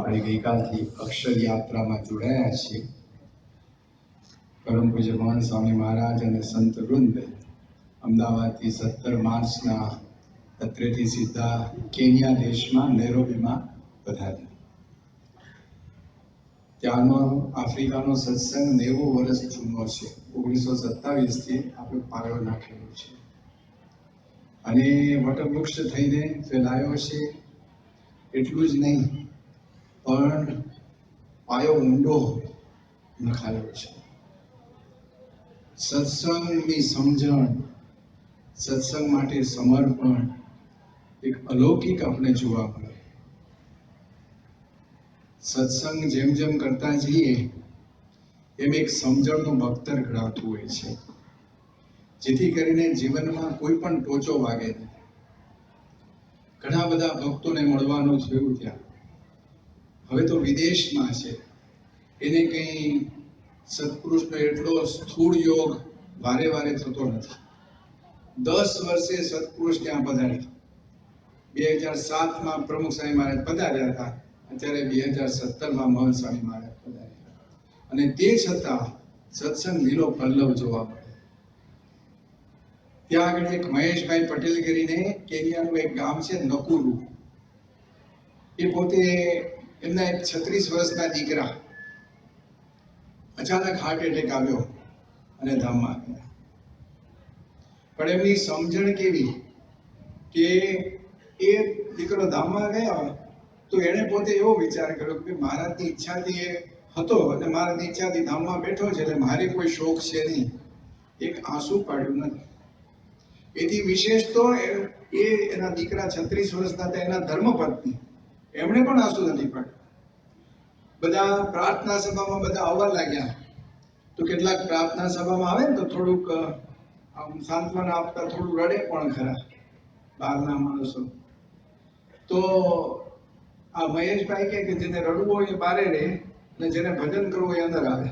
આપણે ગઈકાલથી અક્ષર યાત્રામાં જોડાયા છીએ. પરમ પૂજ્ય મહંત સ્વામી મહારાજ અને સંત વૃંદ અમદાવાદથી 17 માર્ચના અત્રેથી સીધા કેન્યા દેશમાં નૈરોબીમાં પધાર્યા. ત્યાંનો આફ્રિકાનો સત્સંગ 90 વર્ષ જૂનો છે. 1927 થી આપણે પાયો નાખેલો છે અને વટવૃક્ષ થઈને ફેલાયો છે. એટલું જ નહીં પણ પાયો ઊંડો નખાયો છે. સત્સંગની સમજણ, સત્સંગ માટે સમર્પણ એક અલૌકિક આપણે જોવા મળે. સત્સંગ જેમ જેમ કરતા જઈએ એમ એક સમજણનું બખ્તર ઘડાતું હોય છે, જેથી કરીને જીવનમાં કોઈ પણ ટોચો વાગે નહીં. ઘણા બધા ભક્તોને મળવાનું થયું ત્યાં. હવે તો વિદેશમાં છે. એને કંઈ સત્પુરુષનો એટલો સ્થૂળ યોગ વારે વારે થતો નથી. 10 વર્ષે સત્પુરુષ ત્યાં પધાર્યા. 2007માં પ્રમુખ સ્વામી મહારાજ પધાર્યા હતા. અત્યારે 2017માં મહંત સ્વામી મહારાજ પધાર્યા. અને તે છતાં સત્સંગ લીલો પલ્લવ જોવા મળે. ત્યાં આગળ એક મહેશભાઈ પટેલ કરીને કેન્યાનું એક ગામ છે નકુરુ. એ પોતે એમના એક 36 વર્ષના દીકરા અચાનક હાર્ટ એટેક આવ્યો અને ધામમાં ગયા. પણ એમની સમજણ કેવી કે એ દીકરો ધામમાં ગયા તો એણે પોતે એવો વિચાર કર્યો કે મહારાજની ઈચ્છાથી એ હતો અને મહારાજની ઈચ્છાથી ધામમાં બેઠો છે એટલે મારી કોઈ શોખ છે નહીં. એક આંસુ પાડ્યું નથી. એથી વિશેષ તો એ એના દીકરા 36 વર્ષના હતા, એના ધર્મપત્ની, એમણે પણ આંસુ નથી પાડ્યું. બધા પ્રાર્થના સભામાં બધા આવવા લાગ્યા તો કેટલાક પ્રાર્થના સભામાં આવે ને તો થોડુંક આમ સાંત્વના આપતા થોડું રડે પણ ખરા બહારના માણસો. તો આ મહેશભાઈ કે જેને રડવું હોય એ બારે રહે અને જેને ભજન કરવું હોય અંદર આવે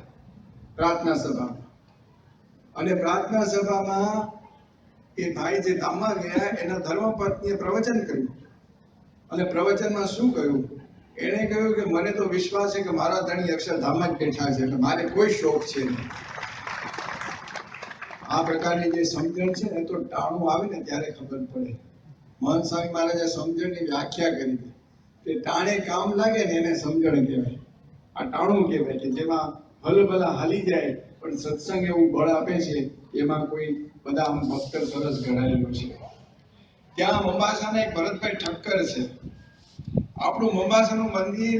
પ્રાર્થના સભામાં. અને પ્રાર્થના સભામાં એ ભાઈ જે ધામમાં ગયા એના ધર્મપત્નીએ પ્રવચન કર્યું. અને પ્રવચનમાં શું કહ્યું? એણે કહ્યું કે મને તો વિશ્વાસ છે કે મારા ધણી અક્ષરધામમાં જ બેઠા છે, એટલે મારે કોઈ શોખ છે નહીં. આ પ્રકારની જે સમજણ છે ને તો ટાણું આવે ને ત્યારે ખબર પડે. મહંત સ્વામી મહારાજે સમજણની વ્યાખ્યા કરી કે ટાણે કામ લાગે ને એને સમજણ કહેવાય. આ ટાણું કહેવાય કે જેમાં હલભલા હાલી જાય પણ સત્સંગ એવું બળ આપે છે, એમાં કોઈ બધા આમ ભક્તર સરસ ઘડાયેલું છે. ત્યાં મોમ્બાસાના એક ભરતભાઈ ઠક્કર છે. આપણું મોમ્બાસાનું મંદિર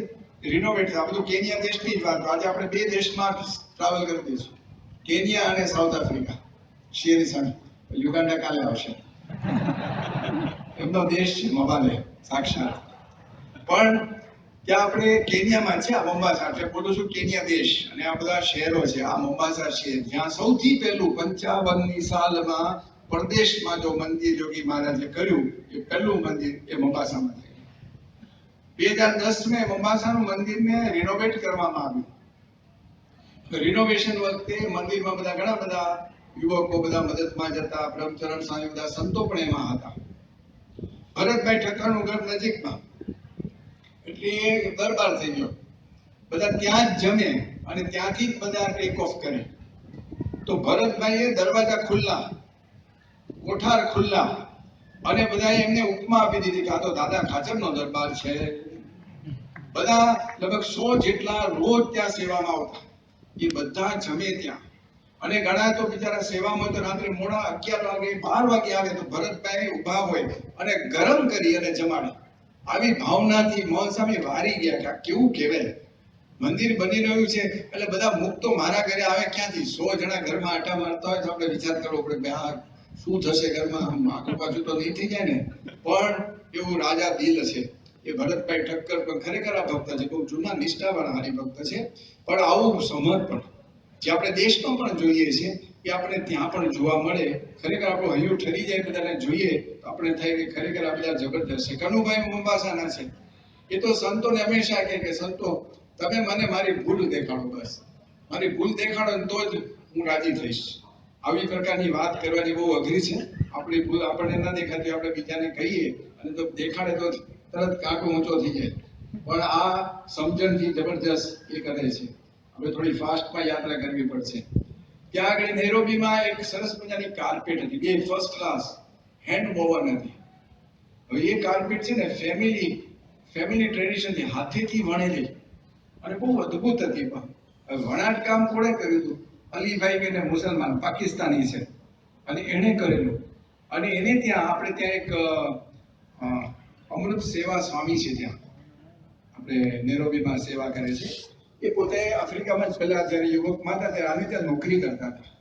રિનોવેટ છે. આ બધું કેન્યા દેશની જ વાત. આજે આપણે 2 દેશમાં ટ્રાવેલ કરી દઈશું, કેન્યા અને સાઉથ આફ્રિકા. શેરીસણ યુગાન્ડા કાલે આવશે. એમનો દેશ છે મોબાલે સાક્ષાત. પણ ત્યાં આપણે કેન્યામાં છે આ મોમ્બાસા, એટલે બોલું છું કેન્યા દેશ. અને આ બધા શહેરો છે. આ મોમ્બાસા છે જ્યાં સૌથી પહેલું 55ની સાલમાં પરદેશમાં જો મંદિર યોગી મહારાજે કર્યું એ પહેલું મંદિર એ મોમ્બાસામાં થયું. 2010માં મોમ્બાસાનું મંદિરને રિનોવેટ કરવામાં આવ્યું. રિનોવેશન વખતે મંદિરમાં બધા ઘણા બધા યુવકો બધા મદદમાં જતા. બ્રહ્મચરણ સ્વામી બધા સંતો પણ એમાં હતા. ભરતભાઈ ઠક્કરનું ઘર નજીકમાં, એટલે એ દરબાર થઈ ગયો. બધા ત્યાં જ જમે અને ત્યાંથી જ બધા ટેક ઓફ કરે. તો ભરતભાઈએ દરવાજા ખુલ્લા, કોઠાર ખુલ્લા, અને બધાએ એમને ઉપમા આપી દીધી કે આ તો દાદા ખાચરનો દરબાર છે. બધા લગભગ 100 જેટલા રોજ ત્યાં સેવામાં આવતા. એ બધા જમે ત્યાં. અને ઘણા તો બિચારા સેવામાં તો રાત્રે મોડા 11 વાગે 12 વાગે આવે તો ભરતભાઈ ઊભા હોય અને ગરમ કરી અને જમાડે. આવી ભાવનાથી મહંત સ્વામી વારી ગયા કે આ કેવું કહેવાય. મંદિર બની રહ્યું છે એટલે બધા મુક્તો મારા ઘરે આવે ક્યાંથી? 100 જણા ઘરમાં આટા મારતા હોય તો આપણે વિચાર કરવો પડે કે આ શું થશે ઘરમાં, આગળ પાછું તો નહીં થઈ જાય ને. પણ એવું રાજા દિલ છે એ ભરતભાઈ ઠક્કર. પણ ખરેખર આ ભક્ત છે, બહુ જૂના નિષ્ઠાવાળા હરિભક્ત છે. પણ આવું સમર્પણ જે આપણે દેશમાં પણ જોઈએ છીએ એ આપણે ત્યાં પણ જોવા મળે. ખરેખર આપણું હૈયું ઠરી જાય બધાને જોઈએ તો આપણે થાય કે ખરેખર આ બધા જબરદસ્ત છે. કનુભાઈ મોમ્બાસાના છે. એ તો સંતોને હંમેશા કહે કે સંતો તમે મને મારી ભૂલ દેખાડો, બસ મારી ભૂલ દેખાડો ને તો જ હું રાજી થઈશ. આવી પ્રકારની વાત કરવાની બહુ અઘરી છે. આપણી ભૂલ આપણને ના દેખાતી આપણે બીજાને કહીએ અને તો દેખાડે તો તરત કાંટો ઊંચો થઈ જાય. પણ આ સમજણથી જબરજસ્ત એ કરે છે. હવે થોડી ફાસ્ટમાં યાત્રા કરવી પડશે. ત્યાં આગળ નૈરોબીમાં એક સરસ મજાની કાર્પેટ હતી, બે ફર્સ્ટ ક્લાસ હેન્ડ વોવન હતી. હવે એ કાર્પેટ છે ને ફેમિલી ટ્રેડિશનથી હાથેથી વણેલી અને બહુ અદ્ભુત હતી. પણ હવે વણાટ કામ કોણે કર્યું હતું? અલીભાઈ કે મુસલમાન પાકિસ્તાની છે અને એણે કરેલું. અને એને ત્યાં આપણે ત્યાં એક અમૃત સેવા સ્વામી છે, ત્યાં આપણે નૈરોબીમાં સેવા કરે છે. એ પોતે આફ્રિકામાં જ પહેલા જ્યારે યુવકમાં હતા ત્યારે આને ત્યાં નોકરી કરતા હતા.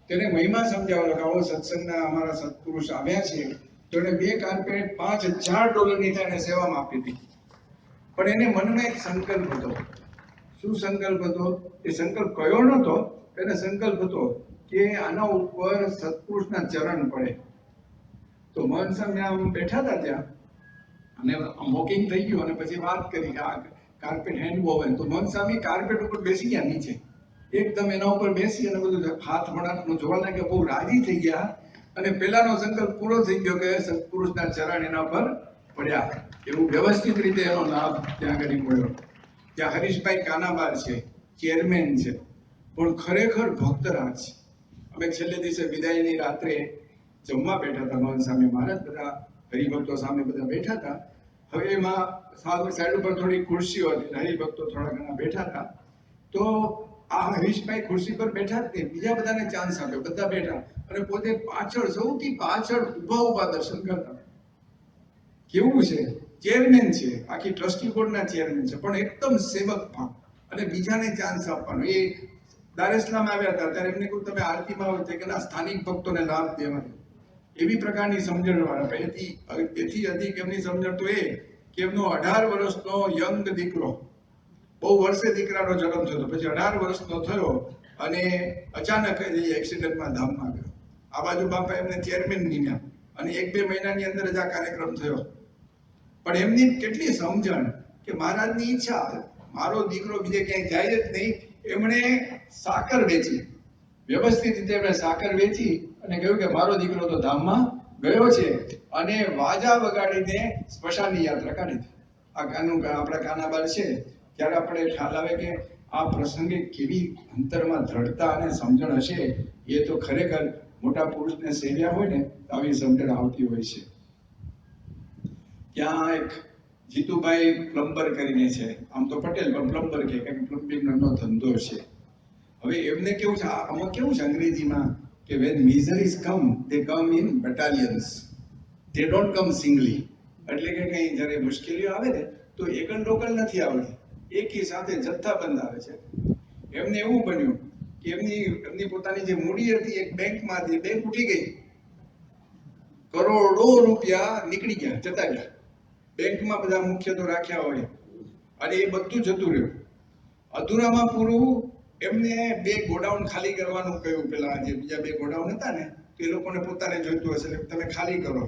તેને મહિમા સમજાવ્યો કે આવો સત્સંગના અમારા સત્પુરુષ આવ્યા છે, તો એને બે કાર્પેટ $5000 તેને સેવામાં આપી હતી. પણ એને મનમાં એક સંકલ્પ હતો. શું સંકલ્પ હતો? એ સંકલ્પ કયો નહોતો, એને સંકલ્પ હતો કે આના ઉપર સત્પુરુષના ચરણ પડે. તો મન સામે આમ બેઠા હતા ત્યાં અને વોકિંગ થઈ ગયું અને પછી વાત કરી કે આ કાર્પેટ હેન્ડ વોવન. તો મન સામે કાર્પેટ ઉપર બેસી ગયા નીચે, એકદમ એના ઉપર બેસી અને બધું હાથ વણાટનું જોવા લાગ્યા, બહુ રાજી થઈ ગયા. અને પેલાનો સંકલ્પ પૂરો થઈ ગયો કે સત્પુરુષના ચરણ એના પર પડ્યા. એવું વ્યવસ્થિત રીતે એનો લાભ ત્યાં આગળ મળ્યો. ત્યાં હરીશભાઈ કાનાબાર છે, ચેરમેન છે, પણ ખરેખર ભક્તરાજ છે. અમે છેલ્લે દિવસે વિદાયની રાત્રે જમવા બેઠા હતા મન સામે, મહારાજ બધા હરિભક્તો સામે બધા બેઠા હતા. હવે એમાં સાઈડ ઉપર થોડી ખુરશીઓ હતી, હરિભક્તો થોડા ઘણા બેઠા હતા. તો આ હરીશભાઈ ખુરશી પર બેઠા જ નહીં, બીજા બધાને ચાન્સ આપ્યો, બધા બેઠા અને પોતે પાછળ, સૌથી પાછળ ઊભા દર્શન કરતા. કેવું છે? ચેરમેન છે, આખી ટ્રસ્ટી બોર્ડના ચેરમેન છે, પણ એકદમ સેવક ભાવ અને બીજાને ચાન્સ આપવાનો. એ દારેસલામ આવ્યા હતા ત્યારે એમને કહ્યું તમે આરતીમાં આવો કે ના, સ્થાનિક ભક્તોને લાભ દેવાનો. એવી પ્રકારની સમજણ વાળા. એથી અધિક એમની સમજણ તો એ કે એમનો 18 વર્ષનો યંગ દીકરો, બહુ વર્ષે દીકરાનો જન્મ થયો, પછી 18 વર્ષનો થયો અને અચાનક જ એક્સિડન્ટમાં ધામમાં ગયો. આ બાજુ બાપા એમને ચેરમેન નિમ્યા અને 1-2 મહિનાની અંદર જ આ કાર્યક્રમ થયો. પણ એમની કેટલી સમજણ કે મહારાજની ઈચ્છા, મારો દીકરો બીજે ક્યાંય જાય જ નહીં. એમણે સાકર વેચી, વ્યવસ્થિત રીતે એમણે સાકર વેચી અને કહ્યું કે મારો દીકરો તો ધામમાં ગયો છે, અને વાજા વગાડીને સ્મશાનની યાત્રા કાઢી. આ ગાનું આપણા કાનાબાર છે ત્યારે આપણે ખ્યાલ આવે કે આ પ્રસંગે કેવી અંતરમાં દ્રઢતા અને સમજણ હશે. એ તો ખરેખર મોટા પુરુષને સેવ્યા હોય ને આવી સમજણ આવતી હોય છે. ત્યાં એક જીતુભાઈ પ્લમ્બર કરીને છે, આમ તો પટેલ પણ પ્લમ્બર કે પ્લમ્બિંગનો ધંધો છે. હવે એમને કેવું છે, આમાં કેવું છે અંગ્રેજીમાં કે when miseries come they come in battalions, they don't come singly. એટલે કે કઈ જ્યારે મુશ્કેલીઓ આવે ને તો એકલ ડોકલ નથી આવતી, એકી સાથે જથ્થાબંધ આવે છે. એમને એવું બન્યું કે એમની પોતાની જે મૂડી હતી એક બેંકમાંથી, બેંક ઉઠી ગઈ, કરોડો રૂપિયા નીકળી ગયા, જતા ગયા. બેંકમાં બધા મુખ્ય તો રાખ્યા હોય અને એ બધું જતું રહ્યું. અધૂરામાં પૂરું એમને 2 ગોડાઉન ખાલી કરવાનું કહ્યું. પેલા જે બીજા 2 ગોડાઉન હતા ને તો એ લોકોને પોતાને જોઈતું હશે એટલે તમે ખાલી કરો.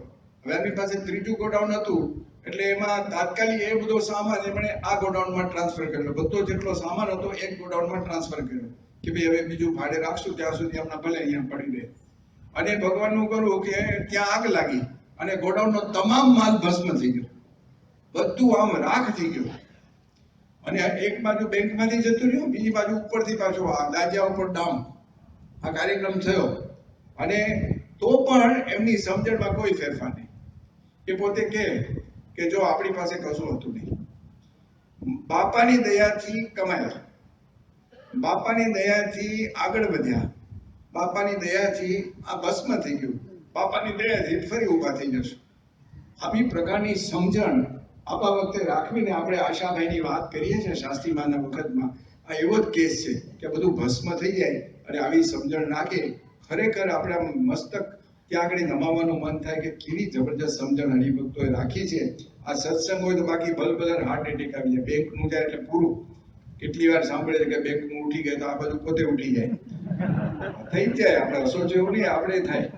હવે એમની પાસે 3જું ગોડાઉન હતું એટલે એમાં તાત્કાલિક એ બધો સામાન એમણે આ ગોડાઉનમાં ટ્રાન્સફર કર્યો. બધો જેટલો સામાન હતો એક ગોડાઉનમાં ટ્રાન્સફર કર્યો કે ભાઈ હવે બીજું ભાડે રાખશું ત્યાં સુધી અમને ભલે અહીંયા પડી રહે. અને ભગવાનનું કરવું કે ત્યાં આગ લાગી અને ગોડાઉનનો તમામ માલ ભસ્મ થઈ ગયો, બધું આમ રાખ થઈ ગયું. અને એક બાજુ બેંકમાંથી જતું રહ્યું, બીજી બાજુ ઉપરથી પાછું આ દાજ્યા ઉપર ડામ આ કાર્યક્રમ થયો. અને તો પણ એમની સમજણમાં કોઈ ફેરફાર નહીં. એ પોતે કે જો આપણી પાસે કશું હતું નહીં, બાપાની દયાથી કમાયા, બાપાની દયાથી આગળ વધ્યા, બાપાની દયાથી આ ભસ્મ થઈ ગયું, બાપાની દયાથી ફરી ઊભા થઈ જશું. આવી પ્રકારની સમજણ આપા વખતે રાખવીને આપણે આશાભાઈની વાત કરીએ છીએ શાસ્ત્રીમાના વખતમાં. આ એવો જ કેસ છે કે બધું ભસ્મ થઈ જાય અને આવી સમજણ નાખે. ખરેખર આપણે મસ્તક ત્યાં આગળ નમાવવાનું મન થાય કે કેવી જબરજસ્ત સમજણ હરિભક્તોએ રાખી છે. આ સત્સંગ હોય તો બાકી ભલભલર હાર્ટ એટેક આવી જાય. બેંકનું જાય એટલે પૂરું. કેટલી વાર સાંભળે છે કે બેંકનું ઉઠી ગયા તો આ બધું પોતે ઉઠી જાય, થઈ જ જાય. આપણે હસો જેવું નહીં, આપણે થાય.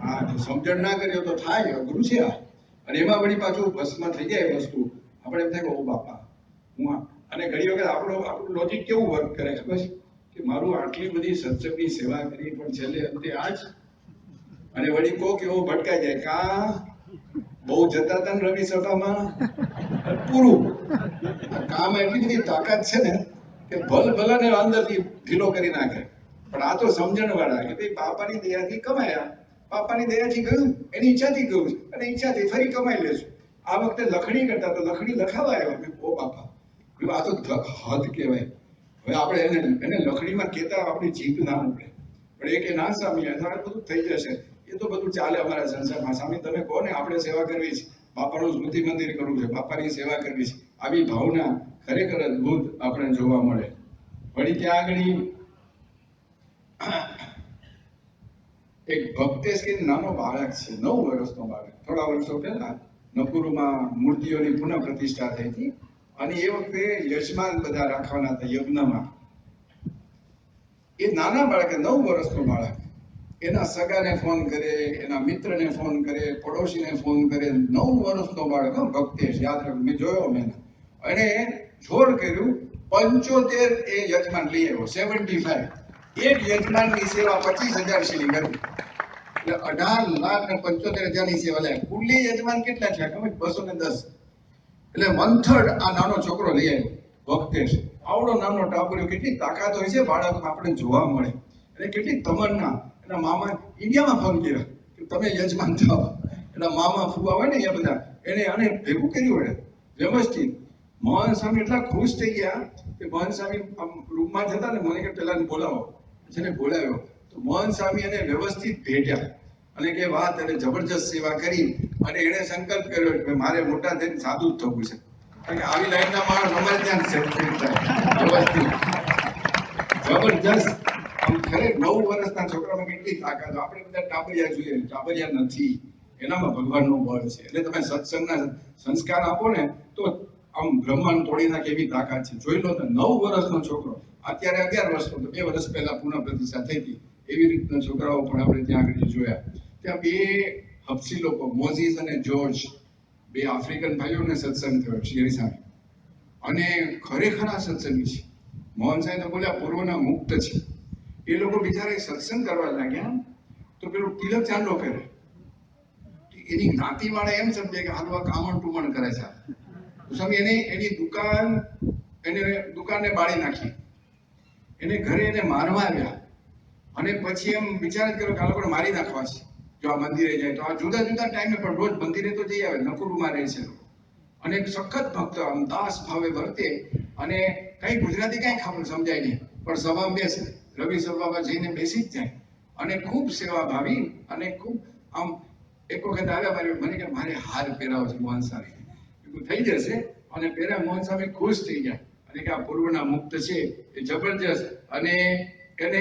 હા, સમજણ ના કરીએ તો થાય, અઘરું છે આ. અને એમાં વળી પાછું ભસ્મ થઈ જાય વસ્તુ, આપણે એમ થાય કે ઓ બાપા હું. અને ઘણી વખત આપણું લોજિક કેવું વર્ક કરે ખબર છે કે મારું આટલી બધી સત્સંગની સેવા કરી પણ છેલ્લે અંતે આ જ. અને વળી કોક એવો ભટકાઈ જાય કા બહુ જતા હતા ને રવિ સભામાં પૂરું, આ કામ એટલી બધી તાકાત છે ને કે ભલાને અંદરથી ઢીલો કરી નાખે. પણ આ તો સમજણ વાળા કે ભાઈ બાપાની દયાથી કમાયા, બાપાની દયાથી ગયું, એની ઈચ્છાથી ગયું અને ઈચ્છાથી ફરી કમાઈ લેશું. આ વખતે લખણી કરતા તો લખણી લખાવા આવ્યા. ઓ બાપા, આ તો હદ કહેવાય. હવે આપણે એને લખણીમાં કહેતા આપણી જીભ ના ઉપડે. પણ એ કે ના સ્વામી, આ બધું થઈ જશે, એ તો બધું ચાલે અમારા સંસારમાં. સ્વામી તમે કહો ને, આપણે સેવા કરવી છે, બાપાનું સ્મૃતિ મંદિર કરવું છે, બાપાની સેવા કરવી છે. આવી ભાવના ખરેખર અદભુત આપણે જોવા મળે. વળી ત્યાં આગળ એક ભક્તેશ કે નાનો બાળક છે, 9 વર્ષનો બાળક. થોડા વર્ષો પહેલા નકુરુમાં મૂર્તિઓની પુનઃ પ્રતિષ્ઠા થઈ હતી અને એ વખતે યજમાન બધા રાખવાના હતા યજ્ઞમાં. એ નાના બાળકે, 9 વર્ષનો બાળક, એના સગાને ફોન કરે, એના મિત્રને ફોન કરે, પડોશીને ફોન કરે. 9 વર્ષનો બાળક, ભક્તેશ, યાદ રાખો, મેં જોયો. અને જોર કર્યું, 75 એ યજમાન લઈ આવ્યો. 75 એક યજમાનની સેવા 25,000 શિલિંગ હતી. એટલે 18,75,000 સેવા લે. કુલ્લી યજમાન કેટલા છે ખબર? 210. એટલે 1/3 આ નાનો છોકરો લઈ આવ્યો ભક્તેશ. આવડો નાનો ટાબરિયો. કેટલી તાકાત હોય છે બાળકમાં, આપણે જોવા મળે. અને કેટલી તમન્ના. એના મામા ઇન્ડિયામાં ફોન કર્યા કે તમે યજમાન થાવ. એના મામા ફુવા હોય ને એ બધા, એને આને ભેગું કર્યું હોય વ્યવસ્થિત. મોહન સ્વામી એટલા ખુશ થઈ ગયા કે મોહન સ્વામી રૂમમાં જતા ને, મને કે પેલા બોલાવો. જેને બોલાવ્યો તો મોહન સ્વામી એને વ્યવસ્થિત ભેટ્યા અને કે વાહ, તેને જબરજસ્ત સેવા કરી. અને એને સંકલ્પ કર્યો કે મારે મોટા થઈને સાધુ જ થવું છે, કારણ કે આવી લાઈનના માણસ અમારે ત્યાં વ્યવસ્થિત જબરજસ્ત. આમ ખરેખર 9 વર્ષના છોકરામાં કેટલી તાકાત. આપણે બધા ટાબરિયા જોઈએ, ટાબરિયા નથી, એનામાં ભગવાનનું બળ છે. એટલે તમે સત્સંગના સંસ્કાર આપો ને તો આમ બ્રહ્માંડ તોડી નાખે એવી તાકાત છે. જોઈ લો ને, 9 વર્ષનો છોકરો, અત્યારે 11 વર્ષનો, તો 2 વર્ષ પહેલા પુનઃ પ્રતિષ્ઠા થઈ હતી. એવી રીતના છોકરાઓ પણ આપણે ત્યાં આગળ જોયા. ત્યાં 2 હબસી લોકો, મોઝીસ અને જોર્જ, 2 આફ્રિકન ભાઈઓને સત્સંગ થયો શેરી સામે. અને ખરેખર આ સત્સંગી છે. મોહન સાહેબ તો બોલ્યા પૂર્વના મુક્ત છે. એ લોકો બિચારા સત્સંગ કરવા લાગ્યા તો પેલું તિલક ચાંદલો કરે. એની જ્ઞાતિ વાળા એમ સમજે કે હાલવા કામણ ટુમણ કરે છે. સ્વામી એની દુકાનને બાળી નાખી, એને ઘરે એને મારવા આવ્યા. અને પછી એમ વિચાર જ કર્યો કે આ લોકોને મારી નાખવા છે જો આ મંદિરે જાય તો. આ જુદા જુદા ટાઈમે પણ રોજ મંદિરે તો જઈ આવે, નકુરુમાં રહે છે. અને સખત ભક્ત, આમ દાસ ભાવે વર્તે. અને કઈ ગુજરાતી કઈ ખબર સમજાય નહીં, પણ સભામાં બેસે, રવિ સભામાં જઈને બેસી જ જાય. અને ખૂબ સેવા ભાવી. અને ખૂબ આમ એક વખત આવ્યા, મને કે મારે હાર પહેરાવો છે મોહન સ્વામી. થઈ જશે. અને પહેલા મોહન સ્વામી ખુશ થઈ ગયા અને કે આ પૂર્વના મુક્ત છે, એ જબરજસ્ત. અને એને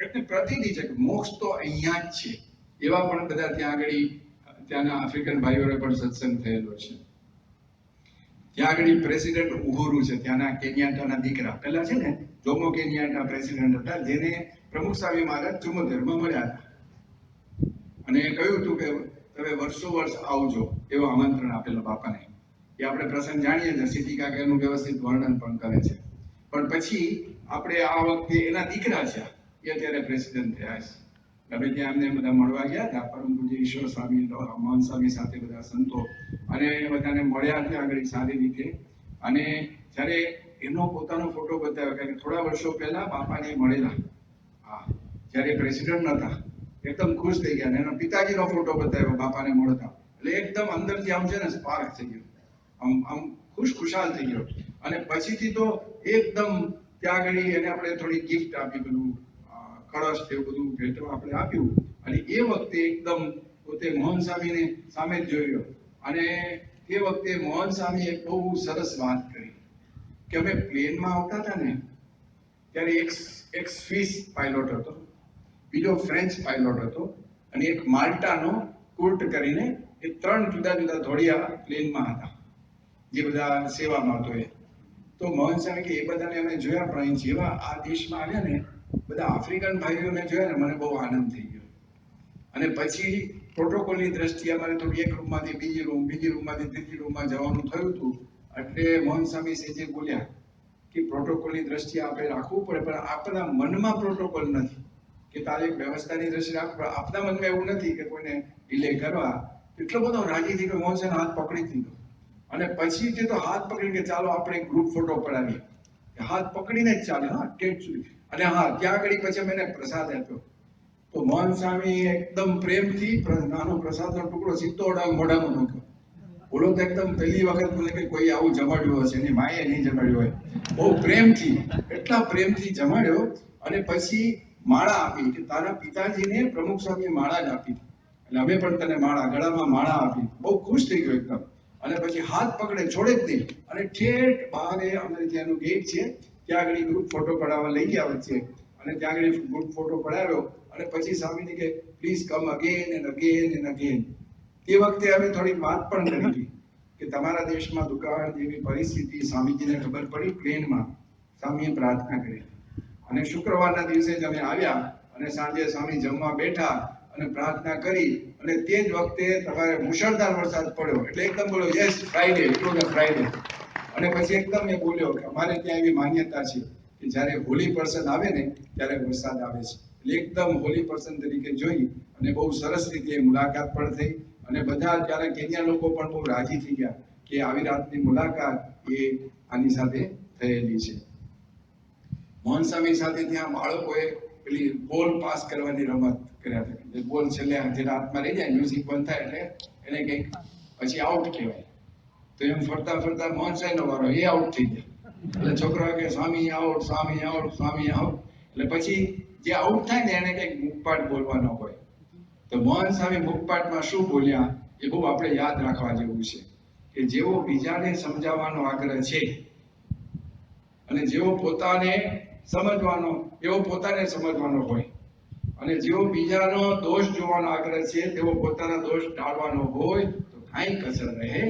એટલી પ્રતિનિધિ છે કે મોક્ષ તો અહીંયા જ છે. એવા પણ બધા ત્યાં આગળ ત્યાંના આફ્રિકન ભાઈઓને પણ સત્સંગ થયેલો છે. ત્યાં આગળ પ્રેસિડેન્ટ ઉહુરુ છે, ત્યાંના કેન્યાટાના દીકરા. પહેલા છે ને જોમો કેન્યાટા પ્રેસિડેન્ટ હતા, જેને પ્રમુખ સ્વામી મહારાજ 74માં મળ્યા હતા અને કહ્યું હતું કે તમે વર્ષો વર્ષ આવજો, એવો આમંત્રણ આપેલો બાપાને. એ આપણે પ્રસંગ જાણીએ છીએ, સિટી કાકા એનું વ્યવસ્થિત વર્ણન પણ કરે છે. પણ પછી આપણે આ વખતે એના દીકરા છે, એ અત્યારે પ્રેસિડેન્ટ થયા છે. અમે ત્યાં એમને બધા મળવા ગયા હતા, પરમ પૂજ્ય ઈશ્વર સ્વામી, મોહન સ્વામી સાથે બધા સંતો, અને બધાને મળ્યા ત્યાં આગળ સારી રીતે. અને જ્યારે એનો પોતાનો ફોટો બતાવ્યો, કારણ કે થોડા વર્ષો પહેલા બાપાને મળેલા, હા, જ્યારે પ્રેસિડેન્ટ નતા, એકદમ ખુશ થઈ ગયા. એના પિતાજીનો ફોટો બતાવ્યો બાપાને મળતા, એટલે એકદમ અંદરથી આમ છે ને સ્પાર્ક થઈ ગયો, આમ ખુશાલ થઈ ગયો. અને પછીથી તો એકદમ ત્યાં આગળ એને આપણે થોડી ગિફ્ટ આપી, બધું કળશ એવું બધું ભેટો આપણે આપ્યું. અને એ વખતે એકદમ પોતે મોહન સ્વામીને સામે જ જોયો. અને એ વખતે મોહન સ્વામી એક બહુ સરસ વાત કરી કે અમે પ્લેનમાં આવતા હતા ને ત્યારે એક સ્વિસ પાયલોટ હતો, બીજો ફ્રેન્ચ પાયલોટ હતો, અને એક માલ્ટાનો કુર્ટ કરીને, એ 3 જુદા જુદા ધોળિયા પ્લેનમાં હતા જે બધા સેવામાં હતો. એ તો મોહન સ્વામી કે એ બધાને અમે જોયા, પણ અહીં જેવા આ દેશમાં આવ્યા ને બધા આફ્રિકન ભાઈઓને જોયા ને, મને બહુ આનંદ થઈ ગયો. અને પછી પ્રોટોકોલની દ્રષ્ટિએ અમારે તો એક રૂમમાંથી બીજી રૂમમાંથી ત્રીજી રૂમમાં જવાનું થયું હતું. એટલે મોહન સ્વામી સેજે બોલ્યા કે પ્રોટોકોલની દ્રષ્ટિએ આપણે રાખવું પડે, પણ આપણા મનમાં પ્રોટોકોલ નથી કે તારે વ્યવસ્થાની દ્રષ્ટિએ રાખવું પડે. આપણા મનમાં એવું નથી કે કોઈને ડિલે કરવા. એટલો બધો રાજી થઈ ગયો, મોહન સ્વામી હાથ પકડી દીધો અને પછી તે તો હાથ પકડી કે ચાલો આપણે ગ્રુપ ફોટો પડાવીએ, હાથ પકડીને જ ચાલે, હા ટેટ સુધી. અને હા ત્યાં આગળ પછી મેં એને પ્રસાદ આપ્યો, તો મોહન સ્વામી એકદમ પ્રેમથી નાનો પ્રસાદનો ટુકડો સીધો મોઢામાં મૂક્યો. બોલો તો એકદમ પહેલી વખત બોલે કે કોઈ આવું જમાડ્યું હશે, એની માએ નહીં જમાડ્યું હોય, બહુ પ્રેમથી, એટલા પ્રેમથી જમાડ્યો. અને પછી માળા આપી કે તારા પિતાજીને પ્રમુખ સ્વામીએ માળા જ આપી, એટલે અમે પણ તને માળા, ગળામાં માળા આપી. બહુ ખુશ થઈ ગયો એકદમ. અને પછી હાથ પકડે, છોડે જ નહીં. અને ઠેઠ બહારે અમારે ત્યાંનું ગેટ છે, ત્યાં આગળ ગ્રુપ ફોટો પડાવવા લઈ ગયા વચ્ચે. અને ત્યાં આગળ ગ્રુપ ફોટો પડાવ્યો. અને પછી સ્વામીજી કે please come again and again and again. તે વખતે અમે થોડી વાત પણ કરી હતી કે તમારા દેશમાં દુકાળ જેવી પરિસ્થિતિ સ્વામીજીને ખબર પડી પ્લેનમાં, સ્વામીએ પ્રાર્થના કરી. અને શુક્રવારના દિવસે જ અમે આવ્યા અને સાંજે સ્વામી જમવા બેઠા અને પ્રાર્થના કરી. અને તે જ વખતે તમારે મુશળધાર વરસાદ પડ્યો, એટલે એકદમ બોલો yes Friday, it was a Friday. અને પછી એકદમ એ બોલ્યો કે અમારે ત્યાં એવી માન્યતા છે કે જ્યારે હોલી પર્સન આવે ને ત્યારે વરસાદ આવે છે. એટલે એકદમ હોલી પર્સન તરીકે જોઈ અને બહુ સરસ રીતે મુલાકાત પણ થઈ. અને બધા ત્યારે કેન્યા લોકો પણ બહુ રાજી થઈ ગયા કે આવી રાતની મુલાકાત એ આની સાથે થયેલી છે. મોહન સ્વામી સાથે ત્યાં બાળકોએ પેલી બોલ પાસ કરવાની રમત કર્યા હતા. બોલ છેલ્લે જેના હાથમાં રહી જાય, મ્યુઝિક બંધ થાય એટલે એને કંઈક પછી આઉટ કહેવાય. તો એમ ફરતા ફરતા મોહન સાહેબનો વારો, એ આઉટ થઈ ગયા. એટલે છોકરાઓ કે સ્વામી આઉટ, સ્વામી આઉટ, સ્વામી આઉટ. એટલે પછી જે આઉટ થાય ને એને કંઈક મુખપાઠ બોલવાનો હોય. તો મોહન સ્વામી મુખપાઠમાં શું બોલ્યા એ બહુ આપણે યાદ રાખવા જેવું છે કે જેવો બીજાને સમજાવવાનો આગ્રહ છે અને જેવો પોતાને સમજવાનો એવો પોતાને સમજવાનો હોય, અને જેવો બીજાનો દોષ જોવાનો આગ્રહ છે તેવો પોતાના દોષ ટાળવાનો હોય તો કાંઈ કસર રહે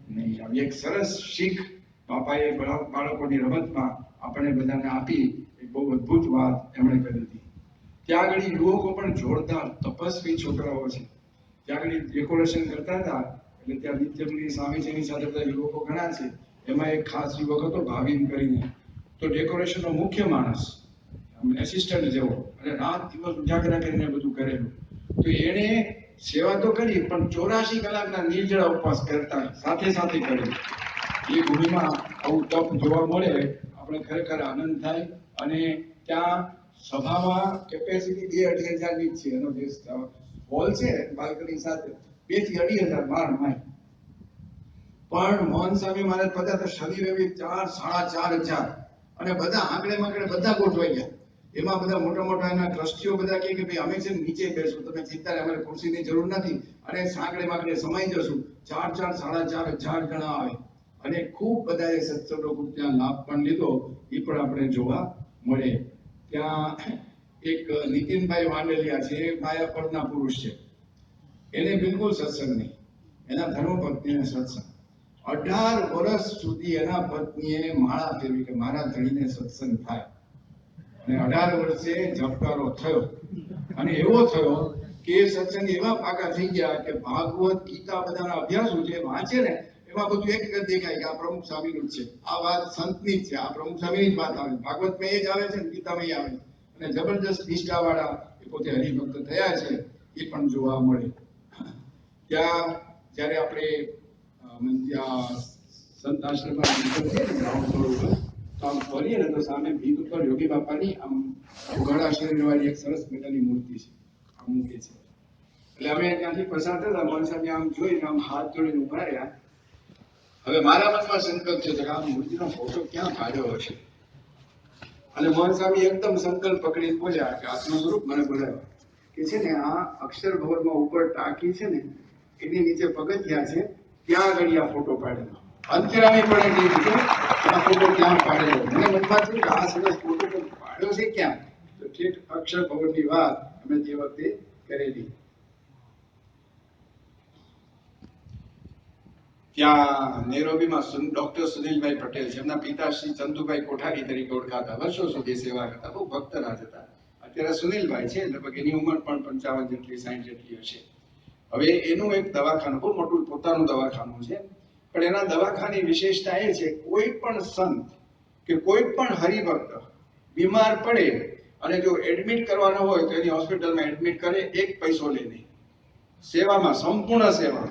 નહીં. આવી એક સરસ શીખ બાપાએ બાળકોની રમતમાં આપણે બધાને આપી. એક બહુ અદ્ભુત વાત એમણે કરી હતી. ત્યાં આગળ યુવકો પણ જોરદાર તપસ્વી છોકરાઓ છે. ત્યાં આગળ ડેકોરેશન કરતા હતા, એટલે ત્યાં નિત્યમની સ્વામીજીની સાથે બધા યુવકો ઘણા છે. એમાં એક ખાસ યુવક હતો ભાવિન કરીને, તો ડેકોરેશનનો મુખ્ય માણસ, એસિસ્ટન્ટ જેવો, અને રાત દિવસ ઉજાગરા કરીને બધું કરેલું. તો એણે સેવા તો કરી પણ 84 કલાકના નિર્જળા ઉપવાસ કરતા સાથે સાથે કર્યું. એ ભૂમિમાં આવું તપ જોવા મળે આપણે ખરેખર આનંદ થાય. અને ત્યાં સભામાં કેપેસિટી 2-2,500 ની જ છે. એનો જે હોલ છે બાલ્કની સાથે 2 થી 2,500 માણ. પણ મોહન સ્વામી મહારાજ બધા તો શનિ રવિ 4-4,500 અને બધા આંકડે માકડે બધા ગોઠવાઈ ગયા. એમાં બધા મોટા મોટા એના ટ્રસ્ટીઓ બધા કહે કે ભાઈ અમે છે નીચે બેસું, તમે ચિંતા નહીં, અમારે ખુરશીની જરૂર નથી અને સાંકડે માકડે સમાઈ જશું. 4-4-4,500 જણા આવે અને ખૂબ બધાએ સત્સંગનો ત્યાં લાભ પણ લીધો. એ પણ આપણે જોવા મળે. ત્યાં એક નીતિનભાઈ વાંડલિયા છે, એ માયાપરના પુરુષ છે. એને બિલકુલ સત્સંગ નહીં, એના ધર્મપત્નીને સત્સંગ. 18 વર્ષ સુધી એના પત્નીએ માળા ફેરવી કે મારા ધણીને સત્સંગ થાય. અને 18 વર્ષે ઝબકારો થયો. અને એવો થયો કે સત્સંગ એવા પાકા થઈ ગયા કે ભાગવત ગીતા બધાના અભ્યાસો જે વાંચે ને એમાં બધું એક જ દેખાય કે આ પ્રમુખ સ્વામીનું જ છે, આ વાત સંતની જ છે, આ પ્રમુખ સ્વામીની જ વાત આવે. ભાગવતમાં એ જ આવે છે ને ગીતામાં એ આવે છે. અને જબરદસ્ત નિષ્ઠાવાળા એ પોતે હરિભક્ત થયા છે, એ પણ જોવા મળે. ત્યાં જ્યારે આપણે સંત આશ્રમમાં ગ્રાઉન્ડ ફ્લોર ઉપર તો આમ ફરીએ ને તો સામે ભીત ઉપર યોગી બાપાની આમ ઉઘાડા શરીરવાળી એક સરસ મજાની મૂર્તિ છે, આમ મૂકે છે. એટલે અમે ત્યાંથી પસાર થતા મોહન સ્વામી આમ જોઈને આમ હાથ જોડીને ઉભા રહ્યા. હવે મારા મનમાં સંકલ્પ છે કે આ મૂર્તિનો ફોટો ક્યાં કાઢ્યો હશે. અને મોહન સ્વામી એકદમ સંકલ્પ પકડીને બોલ્યા કે આત્મા સ્વરૂપ મને બોલાવ્યો કે છે ને આ અક્ષર ભવનમાં ઉપર ટાંકી છે ને એની નીચે પગથિયા છે, ત્યાં આગળ આ ફોટો પાડેલો. અંતરામી પણ કહી દીધું આ ફોટો ક્યાં પાડેલો. મને મનમાં થયું કે આ સરસ ફોટો પાડ્યો છે ક્યાં, તો ઠેઠ અક્ષર ભવનની વાત અમે તે વખતે કરેલી. ત્યાં નેરોબીમાં ડોક્ટર સુનિલભાઈ પટેલ છે, એમના પિતા શ્રી ચંદુભાઈ કોઠારી તરીકે ઓળખાતા, વર્ષો સુધી સેવા કરતા, બહુ ભક્તરાજ હતા. અત્યારે સુનિલભાઈ છે, લગભગ એની ઉંમર પણ 55 જેટલી 60 જેટલી હશે. હવે એનું એક દવાખાનું, બહુ મોટું પોતાનું દવાખાનું છે, પણ એના દવાખાની વિશેષતા એ છે કોઈ પણ સંત કે કોઈ પણ હરિભક્ત બીમાર પડે અને જો એડમિટ કરવાનો હોય તો એની હોસ્પિટલમાં એડમિટ કરે, એક પૈસો લે નહીં. સેવામાં સંપૂર્ણ સેવા.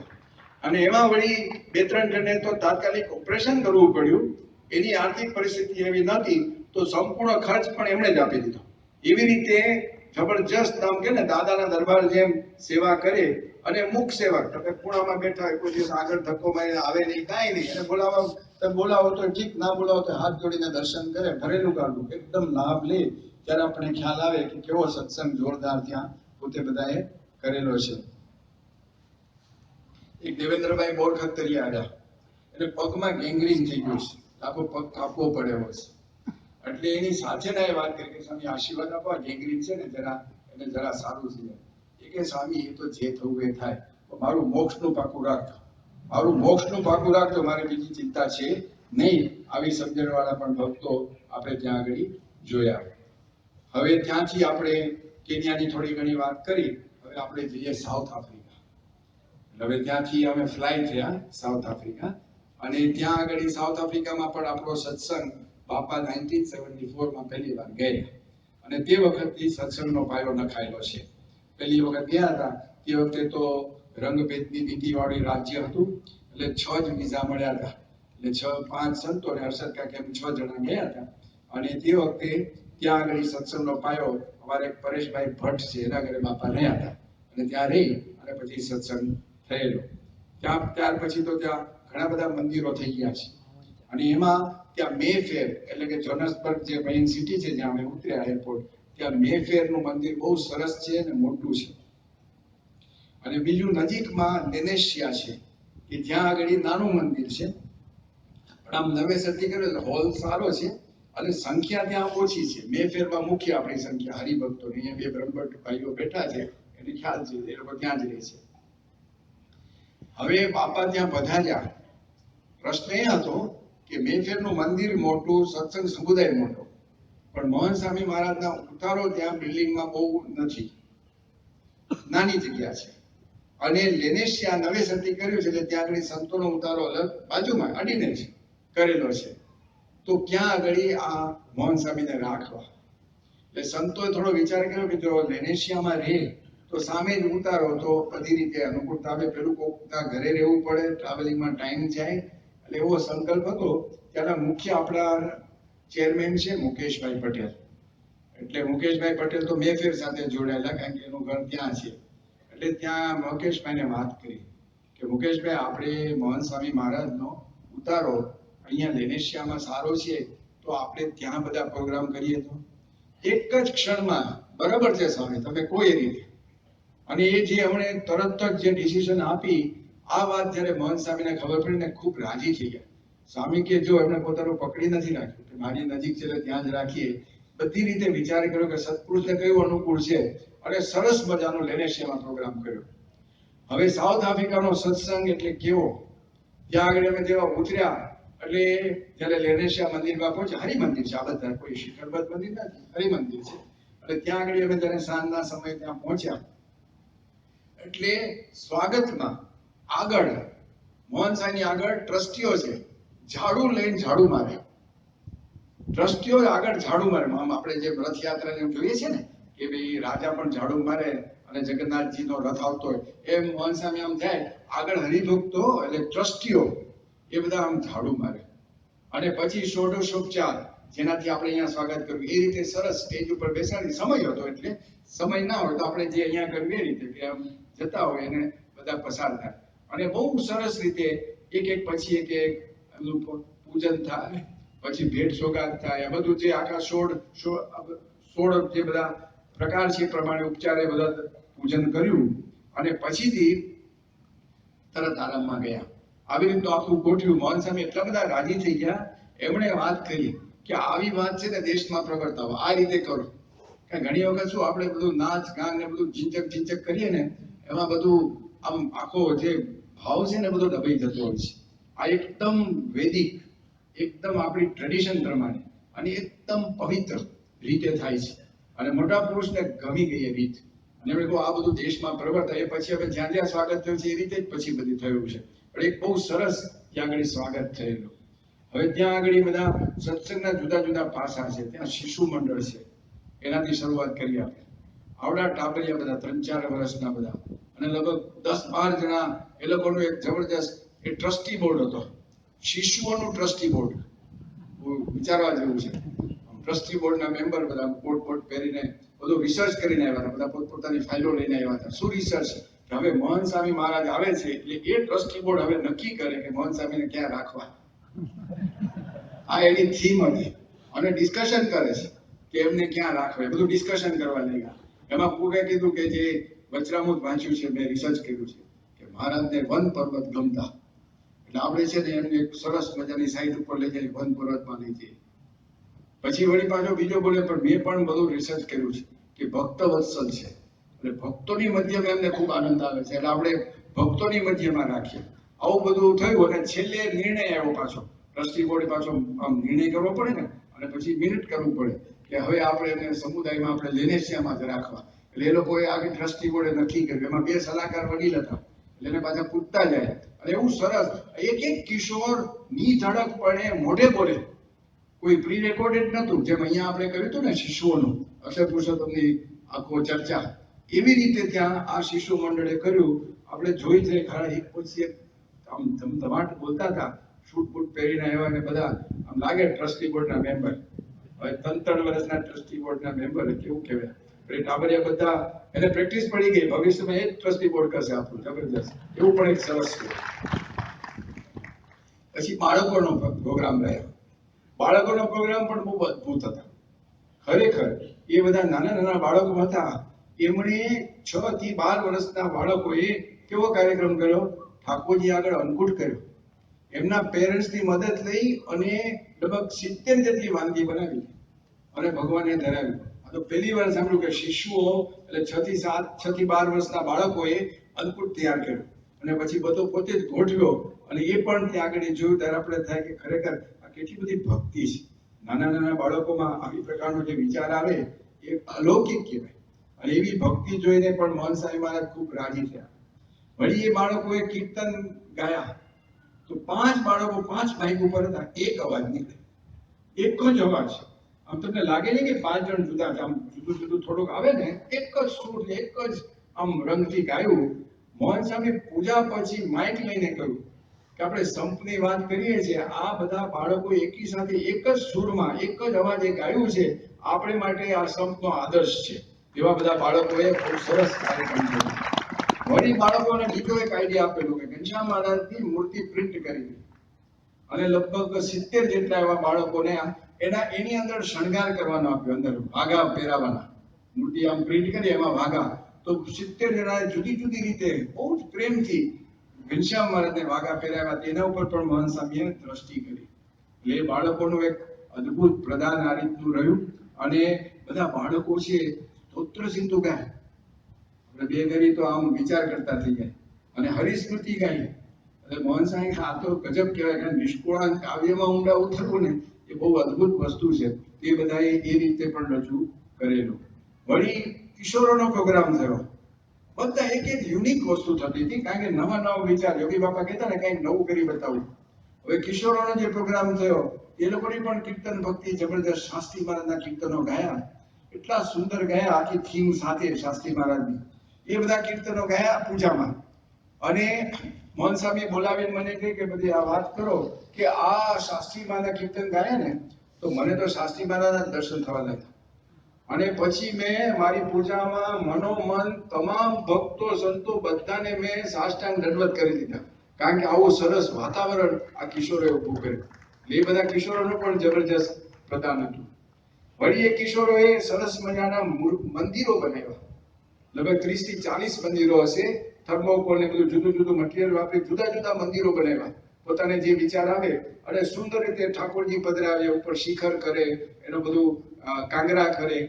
અને એમાં વળી 2-3 જણને તો તાત્કાલિક ઓપરેશન કરવું પડ્યું. એની આર્થિક પરિસ્થિતિ એવી નહોતી તો સંપૂર્ણ ખર્ચ પણ એમણે જ આપી દીધો. એવી રીતે જબરજસ્ત આમ કે ને દાદાના દરબાર જેમ સેવા કરે. અને મુખ સેવક તમે ખૂણામાં બેઠા હોય, કોઈ દિવસ આગળ ધક્કો મારીને આવે નહીં, કાંઈ નહીં. એને બોલાવો તો ઠીક, ના બોલાવો તો હાથ જોડીને દર્શન કરે, ભરેલું કાઢવું, એકદમ લાભ લે. ત્યારે આપણને ખ્યાલ આવે કે કેવો સત્સંગ જોરદાર ત્યાં પોતે બધાએ કરેલો છે. એક દેવેન્દ્રભાઈ બોરખત્તરી આવ્યા, એટલે પગમાં ગેંગ્રીન થઈ ગયું છે, આખો પગ કાપવો પડે એવો છે. એટલે એની સાથે ના એ વાત કરી કે સ્વામી આશીર્વાદ આપો, ગેંગ્રીન છે ને એને જરા સારું થઈ જાય. એ કે સ્વામી એ તો જે થવું એ થાય, મારું મોક્ષનું પાકું રાખજો, મારું મોક્ષનું પાકું રાખજો, મારે બીજી ચિંતા છે નહીં. આવી સમજણ વાળા પણ ભક્તો આપણે ત્યાં આગળ જોયા. હવે ત્યાંથી આપણે કેન્યાની થોડી ઘણી વાત કરી. હવે આપણે જઈએ સાઉથ આફ્રિકા. હવે ત્યાંથી અમે ફ્લાય થયા સાઉથ આફ્રિકા. અને ત્યાં આગળ સાઉથ આફ્રિકામાં પણ આપણો સત્સંગ બાપા 1974માં પહેલી વાર ગયા. અને તે વખતથી સત્સંગનો પાયો નખાયેલો છે. પહેલી વખત ગયા હતા તે વખતે તો રંગભેદની નીતિવાળી રાજ્ય હતું, એટલે 6 જ વિઝા મળ્યા હતા. એટલે 5 સંતો અને હર્ષદ કાકા એમ 6 જણા ગયા હતા. અને તે વખતે ત્યાં આગળ સત્સંગનો પાયો અમારે પરેશભાઈ ભટ્ટ છે એના ઘરે બાપા રહ્યા હતા. અને ત્યાં રહી અને પછી સત્સંગ થયેલો. ત્યાર પછી તો ત્યાં ઘણા બધા મંદિરો થઈ ગયા છે. અને એમાં ત્યાં મેફેર એટલે કે જોનસબર્ગ જે મેઇન સિટી છે જ્યાં અમે ઉતર્યા એરપોર્ટ, ત્યાં મેફેરનું મંદિર બહુ સરસ છે અને મોટું છે. અને બીજું નજીકમાં લેનેશિયા છે કે જ્યાં આગળ નાનું મંદિર છે, પણ આમ નવેસરથી કર્યું એટલે હોલ સારો છે અને સંખ્યા ત્યાં ઓછી છે. મેફેરમાં મુખ્ય આપણી સંખ્યા હરિભક્તોની. અહીંયા 2 બ્રહ્મભટ્ટ ભાઈઓ બેઠા છે, એને ખ્યાલ છે, એ લોકો ત્યાં જ રહે છે. હવે બાપા ત્યાં પધાર્યા. પ્રશ્ન એ હતો કે મેફેરનું મંદિર મોટું, સત્સંગ સમુદાય મોટો, પણ મોહન સ્વામી મહારાજના ઉતારો ત્યાં બિલ્ડિંગમાં બહુ નથી, નાની જગ્યા છે. અને લેનેશિયા નવેસરથી કર્યું છે એટલે ત્યાં આગળ સંતોનો ઉતારો અલગ બાજુમાં અડીને છે કરેલો છે. તો ક્યાં આગળ આ મોહન સ્વામીને રાખવા? એટલે સંતોએ થોડો વિચાર કર્યો કે જો લેનેશિયામાં રહે તો સામે જ ઉતારો તો બધી રીતે અનુકૂળતા આવે. પેલું કોકના ઘરે રહેવું પડે, ટ્રાવેલિંગમાં ટાઈમ જાય, એટલે એવો સંકલ્પ હતો. ત્યાંના મુખ્ય આપણા ચેરમેન છે મુકેશભાઈ પટેલ. એટલે મુકેશભાઈ પટેલ તો મેફેર સાથે જોડાયેલા, કારણ કે એનું ઘર ત્યાં છે. એટલે ત્યાં મુકેશભાઈને વાત કરી કે મુકેશભાઈ, આપણે મોહન સ્વામી મહારાજનો ઉતારો અહીંયા લેનેશિયામાં સારો છે, તો આપણે ત્યાં બધા પ્રોગ્રામ કરીએ તો. એક જ ક્ષણમાં બરાબર છે સ્વામી, તમે કોઈ રીતે. અને એ જે હમણે તરત જ જે ડિસિઝન આપી, આ વાત જ્યારે મોહન સ્વામીને ખબર પડી ને ખૂબ રાજી થઈ ગયા. સ્વામી કે જો એમને પોતાનું પકડી નથી રાખ્યું કે મારી નજીક છે એટલે ત્યાં જ રાખીએ, બધી રીતે વિચાર કર્યો કે સત્પુરુષને કયું અનુકૂળ છે, અને સરસ મજાનો લેનેશિયામાં પ્રોગ્રામ કર્યો. હવે સાઉથ આફ્રિકાનો સત્સંગ એટલે કેવો, ત્યાં આગળ અમે જેવા ઉતર્યા એટલે જ્યારે લેનેશિયા મંદિરમાં પહોંચ્યા, હરિમંદિર છે આ બધા, કોઈ શિખરબદ્ધ મંદિર નથી, હરિમંદિર છે. એટલે ત્યાં આગળ અમે જ્યારે સાંજના સમયે ત્યાં પહોંચ્યા એટલે સ્વાગતમાં આગળ મોહન સાંઈની આગળ ટ્રસ્ટીઓ છે, ઝાડુ લઈને ઝાડુ મારે. ટ્રસ્ટીઓ આગળ ઝાડુ મારે. આમ આપણે જે રથયાત્રાને જોઈએ છે ને કે ભાઈ રાજા પણ ઝાડુ મારે અને જગન્નાથજીનો રથ આવતો હોય, એમ મોહન સ્વામી આમ જાય આગળ હરિભક્તો એટલે ટ્રસ્ટીઓ એ બધા આમ ઝાડુ મારે. અને પછી ષોડશોપચાર જેનાથી આપણે અહીંયા સ્વાગત કરવું, એ રીતે સરસ સ્ટેજ ઉપર બેસાડી. સમય હતો એટલે સમય ના હોય તો આપણે જે અહીંયા કરવું એ રીતે કે આમ જતા હોય એને બધા પસાર થાય. અને બહુ સરસ રીતે એક પછી એક એમનું પૂજન થાય, પછી ભેટ સોગાદ થાય. આ બધું જે આખા 16 જે બધા પ્રકાર છે એ પ્રમાણે ઉપચારે બધા પૂજન કર્યું અને પછીથી તરત આરામમાં ગયા. આવી રીતનું આખું ગોઠવ્યું. મોહન સ્વામી એટલા બધા રાજી થઈ ગયા, એમણે વાત કરી કે આવી વાત છે ને દેશમાં પ્રવર્તાવો, આ રીતે કરો. કે ઘણી વખત શું આપણે બધું નાચ ગાન ને બધું ઝીંચક કરીએ ને, એમાં બધું આમ આખો જે ભાવ છે ને બધો દબાઈ જતો હોય છે. આ એકદમ વૈદિક, એકદમ આપણી ટ્રેડિશન પ્રમાણે અને એકદમ પવિત્ર રીતે થાય છે. અને મોટા પુરુષને ગમી ગઈ એ રીત. અને એમણે કહ્યું આ બધું દેશમાં પ્રવર્તાય. એ પછી હવે જ્યાં જ્યાં સ્વાગત થયું છે એ રીતે જ પછી બધું થયું છે. પણ એક બહુ સરસ ત્યાં આગળ સ્વાગત થયેલું. હવે ત્યાં આગળ બધા સત્સંગના જુદા જુદા પાસા છે. ત્યાં શિશુ મંડળ છે, એનાથી શરૂઆત કરી આપણે. આવડા ટાબરિયા બધા 3-4 વર્ષના બધા, અને લગભગ 10-12 જણા એ લોકોનું એક જબરદસ્ત એ ટ્રસ્ટી બોર્ડ હતો, શિશુઓનું ટ્રસ્ટી બોર્ડ. વિચારવા જેવું છે. ટ્રસ્ટી બોર્ડના મેમ્બર બધા કોટ પહેરીને બધું રિસર્ચ કરીને આવ્યા હતા, બધા પોતપોતાની ફાઇલો લઈને આવ્યા હતા. શું રિસર્ચ? હવે મોહન સ્વામી મહારાજ આવે છે એટલે એ ટ્રસ્ટી બોર્ડ હવે નક્કી કરે કે મોહન સ્વામીને ક્યાં રાખવા. આ એની થીમ હતી અને ડિસ્કશન કરે છે કે એમને ક્યાં રાખવા, એ બધું ડિસ્કશન કરવા લાગ્યા. એમાં કોકે કીધું કે જે વચરામૃત વાંચ્યું છે, મેં રિસર્ચ કર્યું છે કે મહારાજને વન પર્વત ગમતા, એટલે આપણે છે ને એમને એક સરસ મજાની સાઈડ ઉપર લઈ જઈ વન પર્વતમાં લઈ જઈએ. પછી વળી પાછો બીજો બોલે પણ મેં પણ બધું રિસર્ચ કર્યું છે કે ભક્ત વત્સલ છે, એટલે ભક્તોની મધ્યમાં એમને ખૂબ આનંદ આવે છે, એટલે આપણે ભક્તોની મધ્યમાં રાખીએ. આવું બધું થયું અને છેલ્લે નિર્ણય આવ્યો પાછો. ટ્રસ્ટી બોર્ડે પાછો આમ નિર્ણય કરવો પડે ને, અને પછી મિનિટ કરવું પડે કે હવે આપણે એને સમુદાયમાં આપણે લેનેશિયામાં જ રાખવા. એટલે એ લોકોએ આગળ ટ્રસ્ટી બોર્ડે નક્કી કર્યું. એમાં 2 સલાહકાર વડીલ હતા, એટલે એને પાછા પૂછતા જાય. અને એવું સરસ એક એક કિશોર નિધડકપણે મોઢે બોલે, કોઈ પ્રી રેકોર્ડેડ નતું, જેમ અહીંયા આપણે કર્યું હતું ને શિશુઓનું અક્ષર પુરુષોત્તમની આખો ચર્ચા, એવી રીતે ત્યાં આ શિશુ મંડળે કર્યું. આપણે જોઈ જઈએ ખરા એક પછી એક આમ ધમધમાટ બોલતા હતા, શૂટ બૂટ પહેરીને આવ્યા ને બધા આમ લાગે ટ્રસ્ટી બોર્ડના મેમ્બર. હવે 3 વર્ષના ટ્રસ્ટી બોર્ડના મેમ્બર કેવું કહેવાય. એટલે ટાબરિયા બધા એને પ્રેક્ટિસ પડી ગઈ, ભવિષ્યમાં એ જ ટ્રસ્ટી બોર્ડ કરશે આપણું, જબરજસ્ત. એવું પણ એક સરસ છે. પછી બાળકોનો પ્રોગ્રામ રહ્યો. બાળકોનો પ્રોગ્રામ પણ બહુ અદભુત હતા ખરેખર. એ બધા નાના નાના બાળકો હતા, એમણે 6 થી 12 વર્ષના બાળકોએ કેવો કાર્યક્રમ કર્યો, ઠાકોરજી આગળ અંકુટ કર્યો. એમના પેરેન્ટ્સની મદદ લઈ અને લગભગ 70 જેટલી વાનગી બનાવી અને ભગવાને ધરાવી. આ તો પહેલી વાર સાંભળ્યું કે શિશુઓ એટલે 6 થી 12 વર્ષના બાળકોએ અંકુટ તૈયાર કર્યો અને પછી બધો પોતે જ ગોઠવ્યો. અને એ પણ ત્યાં આગળ જોયું ત્યારે આપણે થાય કે ખરેખર આ કેટલી બધી ભક્તિ છે. નાના નાના બાળકોમાં આવી પ્રકારનો જે વિચાર આવે એ અલૌકિક કહેવાય. અને એવી ભક્તિ જોઈને પણ મોહન સ્વામી મહારાજ ખૂબ રાજી થયા. વળી એ બાળકોએ કીર્તન ગાયા તો 5 બાળકો 5 માઇક ઉપર હતા, એક અવાજ નીકળે, એક જ અવાજ. આમ તમને લાગે ને કે 5 જણ જુદા છે, આમ જુદું જુદું થોડુંક આવે ને, એક જ સૂર એક જ આમ રંગથી ગાયું. મોહન સ્વામી પૂજા પછી માઇક લઈને કહ્યું કે આપણે સંપની વાત કરીએ છીએ, આ બધા બાળકો એકી સાથે એક જ સૂરમાં એક જ અવાજે ગાયું છે, આપણે માટે આ સંપનો આદર્શ છે. એવા બધા બાળકોએ ખૂબ સરસ કાર્યક્રમ કર્યો. વળી બાળકોને બીજો એક આઈડિયા આપેલો કે ઘનશ્યામ મહારાજની મૂર્તિ પ્રિન્ટ કરી અને લગભગ 70 જેટલા એવા બાળકોને એની અંદર શણગાર કરવાનો આપ્યો, અંદર વાઘા પહેરાવાના. મૂર્તિ આમ પ્રિન્ટ કરી એમાં વાઘા, તો 70 જણાએ જુદી જુદી રીતે બહુ જ પ્રેમથી ઘનશ્યામ મહારાજને વાઘા પહેરાવ્યા. તેના ઉપર પણ મોહન સ્વામીએ દ્રષ્ટિ કરી. એટલે એ બાળકોનું એક અદ્ભુત પ્રદાન આ રીતનું રહ્યું. અને બધા બાળકો છે સ્તોત્ર સિંધુ ગાય, આપણે 2 ઘડી તો આમ વિચાર કરતા થઈ જાય. અને હરિસ્મૃતિ ગાય. એટલે મોહન સ્વામી આ તો ગજબ કહેવાય કે નિષ્કુળાંક કાવ્યમાં ઊંડા ઉતરવું ને એ બહુ અદ્ભુત વસ્તુ છે. તે બધાએ એ રીતે પણ રજૂ કરેલું. વળી કિશોરોનો પ્રોગ્રામ થયો. બધા એક એક યુનિક વસ્તુ થતી હતી, કારણ કે નવા નવા વિચાર. યોગી બાપા કહેતા ને કંઈક નવું કરી બતાવું. હવે કિશોરોનો જે પ્રોગ્રામ થયો એ લોકોની પણ કીર્તન ભક્તિ જબરદસ્ત. શાસ્ત્રી મહારાજના કીર્તનો ગાયા, એટલા સુંદર ગાયા, આખી થીમ સાથે શાસ્ત્રી મહારાજની. એ બધા કીર્તનો ગાયા પૂજામાં. અને મોહન સ્વામી બોલાવીને મને કહે કે બધી આ વાત કરો કે આ શાસ્ત્રી મહારાજના કીર્તન ગાયા ને, તો મને તો શાસ્ત્રી મહારાજના દર્શન થવા લાગ્યા. અને પછી મેં મારી પૂજામાં મનોમન તમામ ભક્તો સંતો બધાને મેં સાષ્ટાંગ દંડવત કરી દીધા, કારણ કે આવું સરસ વાતાવરણ આ કિશોરોએ ઊભું કર્યું. એ બધા કિશોરોનું પણ જબરજસ્ત પ્રદાન હતું. વળી એ કિશોરોએ સરસ મજાના મંદિરો બનાવ્યા. લગભગ 30 થી 40 મંદિરો હશે. થર્મોકોલ ને બધું જુદું જુદું મટીરિયલ વાપરી જુદા જુદા મંદિરો બનાવ્યા. પોતાને જે વિચાર આવે અને સુંદર રીતે ઠાકોરજી પધરાવે, ઉપર શિખર કરે, એનું બધું કાંગરા કરે,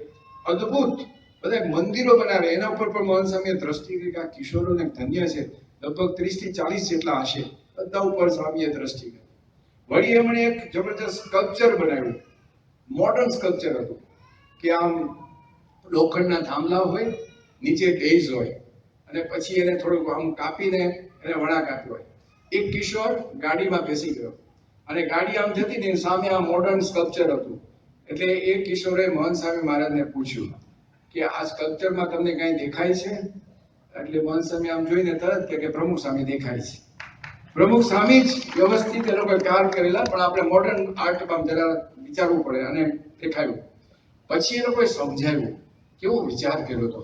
અદ્ભુત બધા મંદિરો બનાવે. એના ઉપર પણ મોહન સ્વામીએ દ્રષ્ટિ કરી કે આ કિશોરોને ધન્ય છે. લગભગ 30 થી 40 જેટલા હશે, બધા ઉપર સ્વામીએ દ્રષ્ટિ કરી. વળી એમણે એક જબરજસ્ત સ્કલ્પચર બનાવ્યું. મોડર્ન સ્કલ્પચર હતું કે આમ લોખંડના થાંભલા હોય, નીચે ડેઝ હોય, અને પછી એને થોડુંક આમ કાપીને એને વળાંક આપ્યો હોય. એક કિશોર ગાડીમાં બેસી ગયો અને ગાડી આમ જતી ને સામે આ મોડર્ન સ્કલ્પચર હતું. એટલે એ કિશોરે મોહન સ્વામી મહારાજને પૂછ્યું કે આ સ્કલ્પચરમાં તમને કઈ દેખાય છે? એટલે મોહન સ્વામી આમ જોઈને તરત કે પ્રમુખ સ્વામી દેખાય છે. પ્રમુખ સ્વામી જ વ્યવસ્થિત એ લોકો કાર કરેલા, પણ આપણે મોડર્ન આર્ટમાં જરા વિચારવું પડે અને દેખાયું. પછી એ લોકોએ સમજાવ્યું કેવો વિચાર કર્યો હતો.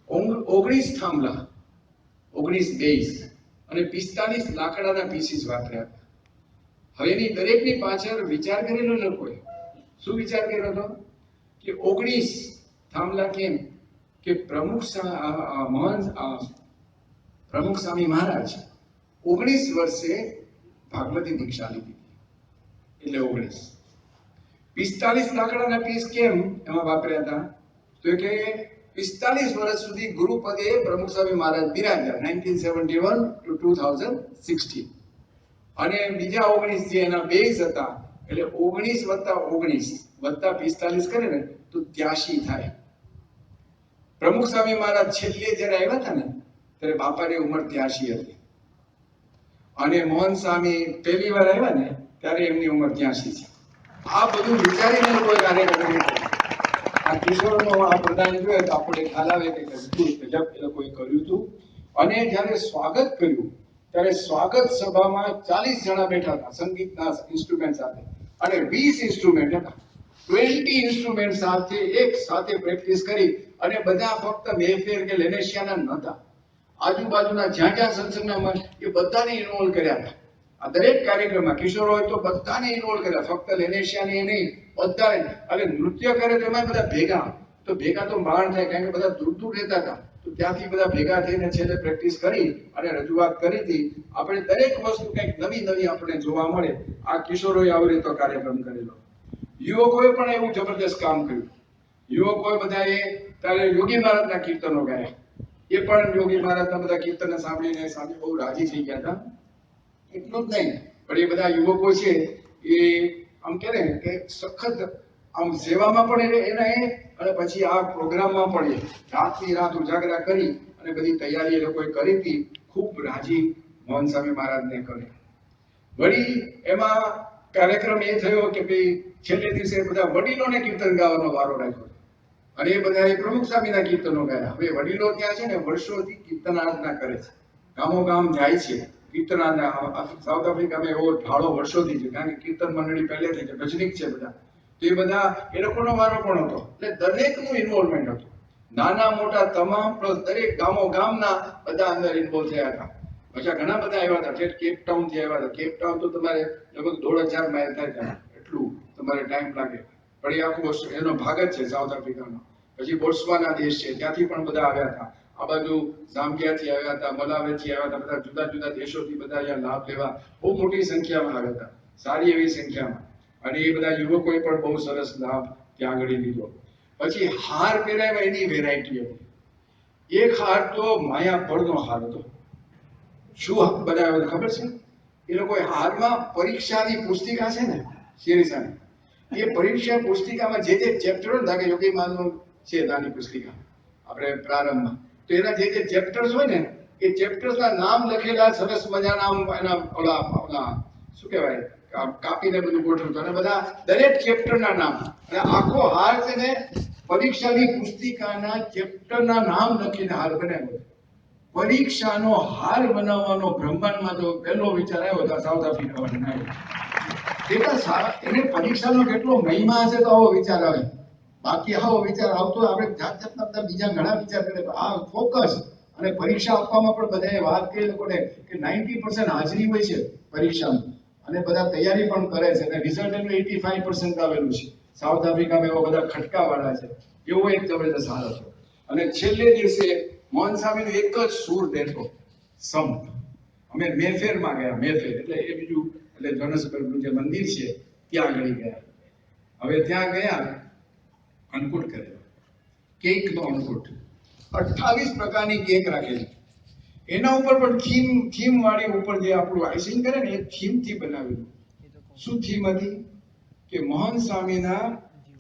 19 થાંભલા, 19 બેઝ અને 45 લાકડાના પીસીસ વાપર્યા હતા. હવે એની દરેકની પાછળ વિચાર કરેલો લોકોએ. શું વિચાર કર્યો હતો કે 19 થાંભલા કેમ કે પ્રમુખ સ્વામી મહારાજ 19 વર્ષે ભાગવતી દીક્ષા લીધી, એટલે 19. 45 લાકડાના પીસ કેમ એમાં વાપર્યા હતા તો કે 45 વર્ષ સુધી ગુરુપદે પ્રમુખ સ્વામી મહારાજ બિરાજ્યા 1971 to 2016. અને બીજા 19 જે એના બેઝ હતા, એટલે 19 + 19 + 45 કરે ને તો 83 થાય. પ્રમુખ સ્વામી મહારાજ છેલ્લે જ્યારે આવ્યા હતા ને ત્યારે બાપાની ઉંમર 83 હતી, અને મોહન સ્વામી પહેલી વાર આવ્યા ને ત્યારે એમની ઉંમર 83 છે. આ બધું વિચારીને લોકોએ કાર્ય કર્યું. આ કિશોરનો આ પ્રદાન જોઈએ તો આપણે ખ્યાલ આવે કે ગજબ એ લોકોએ કર્યું હતું. અને જ્યારે સ્વાગત કર્યું ત્યારે સ્વાગત સભામાં 40 જણા બેઠા હતા સંગીતના ઇન્સ્ટ્રુમેન્ટ સાથે, અને 20 ઇન્સ્ટ્રુમેન્ટ હતા. 20 ઇન્સ્ટ્રુમેન્ટ સાથે એક સાથે પ્રેક્ટિસ કરી, અને બધા ફક્ત મેફેર કે લેનેશિયાના નહોતા, આજુબાજુના જ્યાં જ્યાં સત્સંગના એ બધાને ઇન્વોલ્વ કર્યા હતા. આ દરેક કાર્યક્રમમાં કિશોર હોય તો બધાને ઇન્વોલ્વ કર્યા, ફક્ત લેનેશિયાને નહીં, બધાને. અને નૃત્ય કરે તો એમાં બધા ભેગા તો માણ થાય, કારણ કે બધા દૂર દૂર રહેતા હતા. તો ત્યાંથી બધા ભેગા થઈને છેલ્લે પ્રેક્ટિસ કરી અને રજૂઆત કરી હતી. આપણે દરેક વસ્તુ કંઈક નવી નવી આપણે જોવા મળે. આ કિશોરોએ આવી રીતે કાર્યક્રમ કરેલો. યુવકોએ પણ એવું જબરદસ્ત કામ કર્યું. યુવકોએ બધાએ ત્યારે યોગી મહારાજના કીર્તનો ગાયા. એ પણ યોગી મહારાજના બધા કીર્તનો સાંભળીને સામે બહુ રાજી થઈ ગયા હતા. એટલું જ નહીં, પણ એ બધા યુવકો છે એ આમ કહે ને કે સખત આમ સેવામાં પણ એના અને પછી આ પ્રોગ્રામમાં પણ રાતની રાત ઉજાગરા કરી અને બધી તૈયારી એ લોકોએ કરી હતી. ખૂબ રાજી મોહન સ્વામી મહારાજને કરે. વળી એમાં કાર્યક્રમ એ થયો કે ભાઈ છેલ્લે દિવસે બધા વડીલોને કીર્તન ગાવાનો વારો રાખ્યો, અને એ બધાએ પ્રમુખ સ્વામીના કીર્તનો ગાયા. હવે વડીલો ત્યાં છે ને વર્ષોથી કીર્તન આરાધના કરે છે, ગામો ગામ જાય છે કીર્તન આરાધના. સાઉથ આફ્રિકામાં એવો ઢાળો વર્ષોથી છે, કારણ કે કીર્તન મંડળી પહેલેથી છે, ભજનિક છે બધા. તો એ બધા એ લોકોનો વારો પણ હતો, એટલે દરેકનું ઇન્વોલ્વમેન્ટ હતું. નાના મોટા તમામ દરેક ગામો ગામના બધા અંદર ઇન્વોલ્વ થયા હતા. પછી ઘણા બધા આવ્યા હતા, કેપ ટાઉન થી આવ્યા હતા. કેપ ટાઉન તો તમારે લગભગ 1.5 માઇલ થાય ત્યાં, એટલું તમારે ટાઈમ લાગે. પણ એ આખો એનો ભાગ જ છે સાઉથ આફ્રિકાનો. પછી બોટ્સવાના દેશ છે, ત્યાંથી પણ બધા આવ્યા હતા. આ બાજુ ઝામ્બિયાથી આવ્યા હતા, મલાવેથી આવ્યા હતા, બધા જુદા જુદા દેશોથી બધા અહીંયા લાભ લેવા બહુ મોટી સંખ્યામાં આવ્યા હતા, સારી એવી સંખ્યામાં. અને એ બધા યુવકોએ પણ બહુ સરસ લાભ ત્યાં આગળ લીધો. પછી હાર પહેરાવ્યા, એની વેરાયટી હતી. એક હાર તો માયા ફળનો હાર હતો. શું બનાવ્યો ખબર છે? એ લોકોએ હારમાં પરીક્ષાની પુસ્તિકા છે ને શેરીસાની, એ પરીક્ષા પુસ્તિકામાં જે ચેપ્ટરો હતા, યોગી માનનું છે નાની પુસ્તિકા આપણે પ્રારંભમાં, તો એના જે ચેપ્ટર્સ હોય ને એ ચેપ્ટર્સના નામ લખેલા સરસ મજાના એના ઓલા શું કહેવાય કાપીને બધું ગોઠવતો, અને બધા દરેક ચેપ્ટરના નામ, અને આખો હાર છે ને પરીક્ષાની પુસ્તિકાના ચેપ્ટરના નામ લખીને હાર બનાવ્યો. પરીક્ષાનો હાર બનાવવાનો બ્રહ્માંડમાં તો પહેલો વિચાર આવ્યો હતો સાઉથ આફ્રિકામાં. એને પરીક્ષાનો કેટલો મહિમા હશે તો આવો વિચાર આવે. બાકી આવો વિચાર આવતો આપણે જાત જાતના બધા બીજા ઘણા વિચાર કરીએ. આ ફોકસ અને પરીક્ષા આપવામાં પણ બધાએ વાત કરી લોકોને કે 90% હાજરી હોય છે પરીક્ષામાં, અને બધા તૈયારી પણ કરે છે, અને રિઝલ્ટ એનું 85% આવેલું છે. સાઉથ આફ્રિકામાં એવા બધા ખટકાવાળા છે. એવો એક જબરદસ્ત હાલ હતો. અને છેલ્લે દિવસે મોહન સ્વામીનો એક જ સૂર બેઠો, સંપ. અમે મેફેરમાં ગયા, મેફેર એટલે એ બીજું, એટલે જોનસબર્ગનું જે મંદિર છે ત્યાં આગળ ગયા. હવે ત્યાં ગયા, અન્નકૂટ કર્યો, કેકનો અન્નકૂટ. 28 પ્રકારની કેક રાખેલી. એના ઉપર પણ થીમ વાળી ઉપર જે આપણું આઈસિંગ કરે ને એ થીમ થી બનાવેલું. શું થીમ હતી? કે મોહન સ્વામીના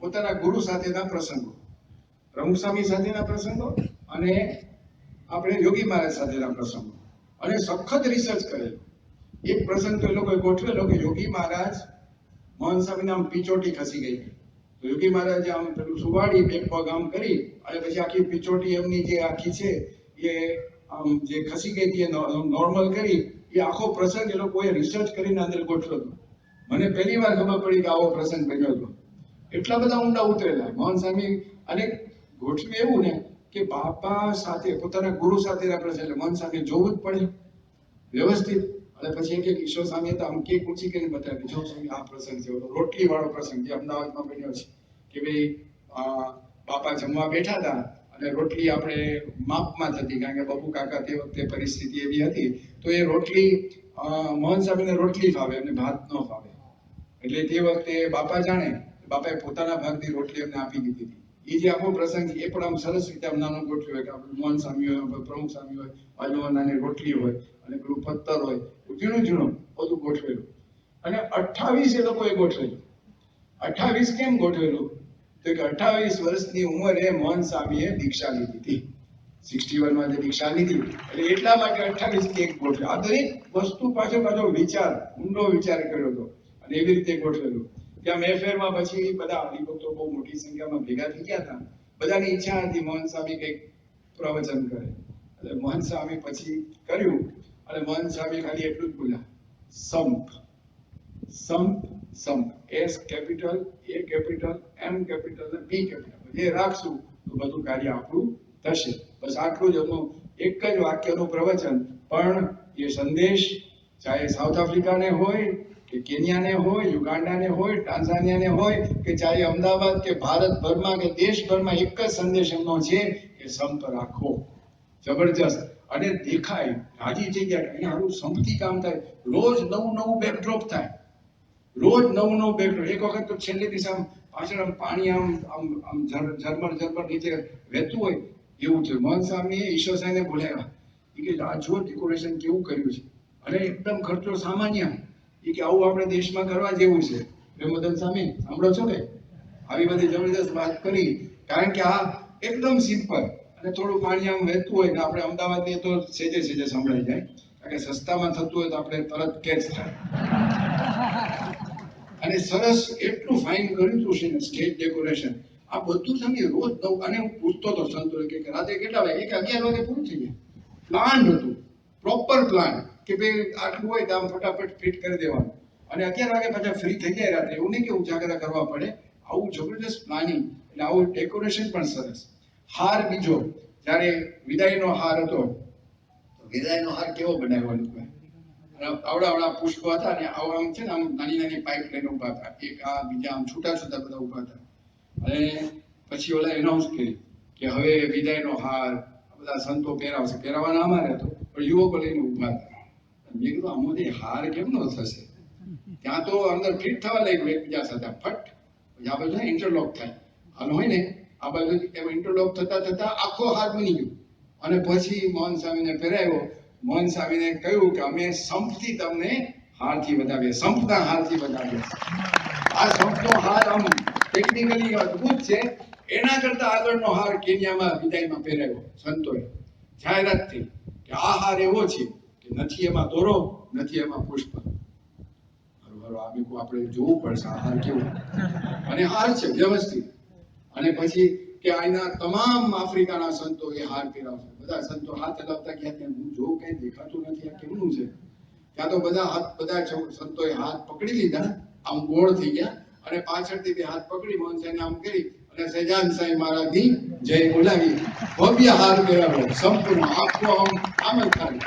પોતાના ગુરુ સાથેના પ્રસંગો, પ્રમુખ સ્વામી સાથેના પ્રસંગો અને આપણે યોગી મહારાજ સાથેના પ્રસંગો. અને સખત રિસર્ચ કરેલું. એક પ્રસંગ તો એ લોકોએ ગોઠવેલો કે યોગી મહારાજ મોહન સ્વામીના આમ પીચોટી ખસી ગઈ. તો યોગી મહારાજે આમ પેલું સુવાડી બે પગ આમ કરી અને પછી આખી પીચોટી એમની જે આખી છે એ એ આમ જે ખસી ગઈ હતી નોર્મલ કરી, એ આખો પ્રસંગ એ લોકોએ રિસર્ચ કરીને અંદર ગોઠવ્યો હતો. મને પહેલી વાર ખબર પડી કે આવો પ્રસંગ બન્યો હતો. એટલા બધા ઊંડા ઉતરેલા મોહન સ્વામી. અને ગોઠવે એવું ને કે બાપા સાથે, પોતાના ગુરુ સાથેના પ્રસંગ એટલે મોહન સ્વામી જોવું જ પડે વ્યવસ્થિત. અને પછી એક ઈશ્વર સ્વામીએ તો આમ કેક ઊંચી કરીને બતાવી, જો સ્વામી આ પ્રસંગ છે, રોટલી વાળો પ્રસંગ જે અમદાવાદમાં બન્યો છે કે ભાઈ બાપા જમવા બેઠા હતા અને રોટલી આપણે માપમાં થતી, કારણ કે બાપુ કાકા તે વખતે પરિસ્થિતિ એવી હતી, તો એ રોટલી મોહન સ્વામીને રોટલી ફાવે અને ભાત ન ફાવે. એટલે તે વખતે બાપા જાણે, બાપાએ પોતાના ભાગની રોટલી અમને આપી દીધી હતી. એ જે આખો પ્રસંગ છે એ પણ આમ સરસ રીતે આમ નાનો ગોઠવ્યો હોય કે આપણે મોહન સ્વામી હોય, પ્રમુખ સ્વામી હોય, બાજુમાં નાની રોટલી હોય અને પેલું પત્તર હોય, ઝીણું ઝીણું બધું ગોઠવેલું. અને 28 એ લોકોએ ગોઠવેલું. 28 કેમ ગોઠવેલું? તો કે 28 વર્ષની ઉંમરે મોહન સ્વામીએ દીક્ષા લીધી હતી. 61 માં જે દીક્ષા લીધી એટલે એટલા માટે 28 કેક ગોઠવ્યો. આ દરેક વસ્તુ પાછો વિચાર, ઊંડો વિચાર કર્યો હતો અને એવી રીતે ગોઠવેલું. ત્યાં મહેફિલમાં પછી બધા હરિભક્તો બહુ મોટી સંખ્યામાં ભેગા થઈ ગયા હતા. બધાની ઈચ્છા હતી મોહન સ્વામી કંઈક પ્રવચન કરે. એટલે મોહન સ્વામી પછી કર્યું અને મોહન સ્વામી ખાલી એટલું જ બોલ્યા, સંપ સંપ સંપ, એસ કેપિટલ, એ કેપિટલ, એમ કેપિટલ અને બી કેપિટલ, એ રાખશું તો બધું કાર્ય આપણું થશે. બસ આટલું જ એનું એક જ વાક્યનું પ્રવચન, પણ એ સંદેશ ચાહે સાઉથ આફ્રિકાને હોય કે કેન્યાને હોય, યુગાન્ડાને હોય, ટાન્ઝાનિયાને હોય, કે ચાહે અમદાવાદ કે ભારતભરમાં કે દેશભરમાં એક જ સંદેશ એમનો છે કે સંપ રાખો. જબરજસ્ત. અને દેખાય, રાજી થઈ ગયા, અહીંયા સારું સંપથી કામ થાય. રોજ નવું બેકડ્રોપ થાય, રોજ નવું બેકડ્રોપ. એક વખત તો છેલ્લી દિશા પાછળ પાણી આમ ઝરમર નીચે વહેતું હોય એવું છે. મોહન સ્વામીએ ઈશ્વર સાહેબને બોલાવ્યા, કે આ જો ડેકોરેશન કેવું કર્યું છે, અને એકદમ ખર્ચો સામાન્ય, એ કે આવું આપણે દેશમાં કરવા જેવું છે. પ્રેમોદન સ્વામી સાંભળો છો કે આવી બધી જબરદસ્ત વાત કરી, કારણ કે આ એકદમ સિમ્પલ અને થોડું પાણી આમ વહેતું હોય ને આપણે અમદાવાદની તો સેજે સંભળાઈ જાય, કારણ કે સસ્તામાં થતું હોય તો આપણે તરત કેચ થાય. અને સરસ એટલું ફાઇન કર્યું હતું છે ને સ્ટેજ ડેકોરેશન. આ બધું સમજી રોજ નવું. અને હું પૂછતો હતો સંતોને કે રાતે કેટલા વાગે? 11 વાગે પૂરું થઈ ગયા. પ્લાન હતું, પ્રોપર પ્લાન, કે ભાઈ આટલું હોય તો આમ ફટાફટ ફિટ કરી દેવાનું અને 11 વાગે પાછા ફ્રી થઈ જાય રાત્રે. એવું નહીં કે ઉજાગરા કરવા પડે. આવું જબરદસ્ત પ્લાનિંગ, એટલે આવું ડેકોરેશન પણ સરસ. હાર બીજો, જ્યારે વિદાયનો હાર હતો, તો વિદાયનો હાર કેવો બનાવ્યો લોકોએ? આવડા પુષ્પો હતા ને આમ છે ને આમ નાની પાઇપ લઈને ઉભા હતા, એક આ બીજા આમ છૂટા બધા ઉભા હતા. અને પછી ઓલા એનાઉન્સ કરી કે હવે વિદાયનો હાર બધા સંતો પહેરાવશે. પહેરાવાના અમારે હતો, પણ યુવકો લઈને ઉભા હતા. મેં કીધું આમાંથી હાર કેમ નો થશે? ત્યાં તો અંદર ફિટ થવા લાગ્યું એકબીજા સાથે ફટ. પછી આ બાજુ ઇન્ટરલોક થાય, હાલ હોય ને આ બાજુ એમ ઇન્ટરલોક થતા આખો હાર બની ગયો. અને પછી મોહન સ્વામીને પહેરાવ્યો. મોહન સ્વામીને કહ્યું કે અમે સંપથી તમને હારથી વધાવીએ, સંપના હારથી વધાવીએ. આ સંપનો હાર આમ ટેકનિકલી અદભુત છે. એના કરતા આગળનો હાર કેન્યામાં વિદાયમાં પહેરાવ્યો સંતોએ. જાહેરાત થઈ કે આ હાર એવો છે કે નથી એમાં દોરો, નથી એમાં પુષ્પ. આપણે જોવું પડશે આ હાર કેવો. અને હાર છે વ્યવસ્થિત. અને પછી કે આના તમામ આફ્રિકાના સંતો એ હાર પહેરાવશે. બધા સંતો હાથ હલાવતા ગયા, ત્યાં હું જોઉં કઈ દેખાતું નથી, આ કેમનું છે? ત્યાં તો બધા સંતોએ હાથ પકડી લીધા, આમ ગોળ થઈ ગયા અને પાછળથી બે હાથ પકડી મોહન સાહેબ આમ કરી અને સહેજાન સાહેબ મહારાજની જય બોલાવી. ભવ્ય હાર પહેરાવ્યો સંપૂર્ણ આખો આમ જ થાય.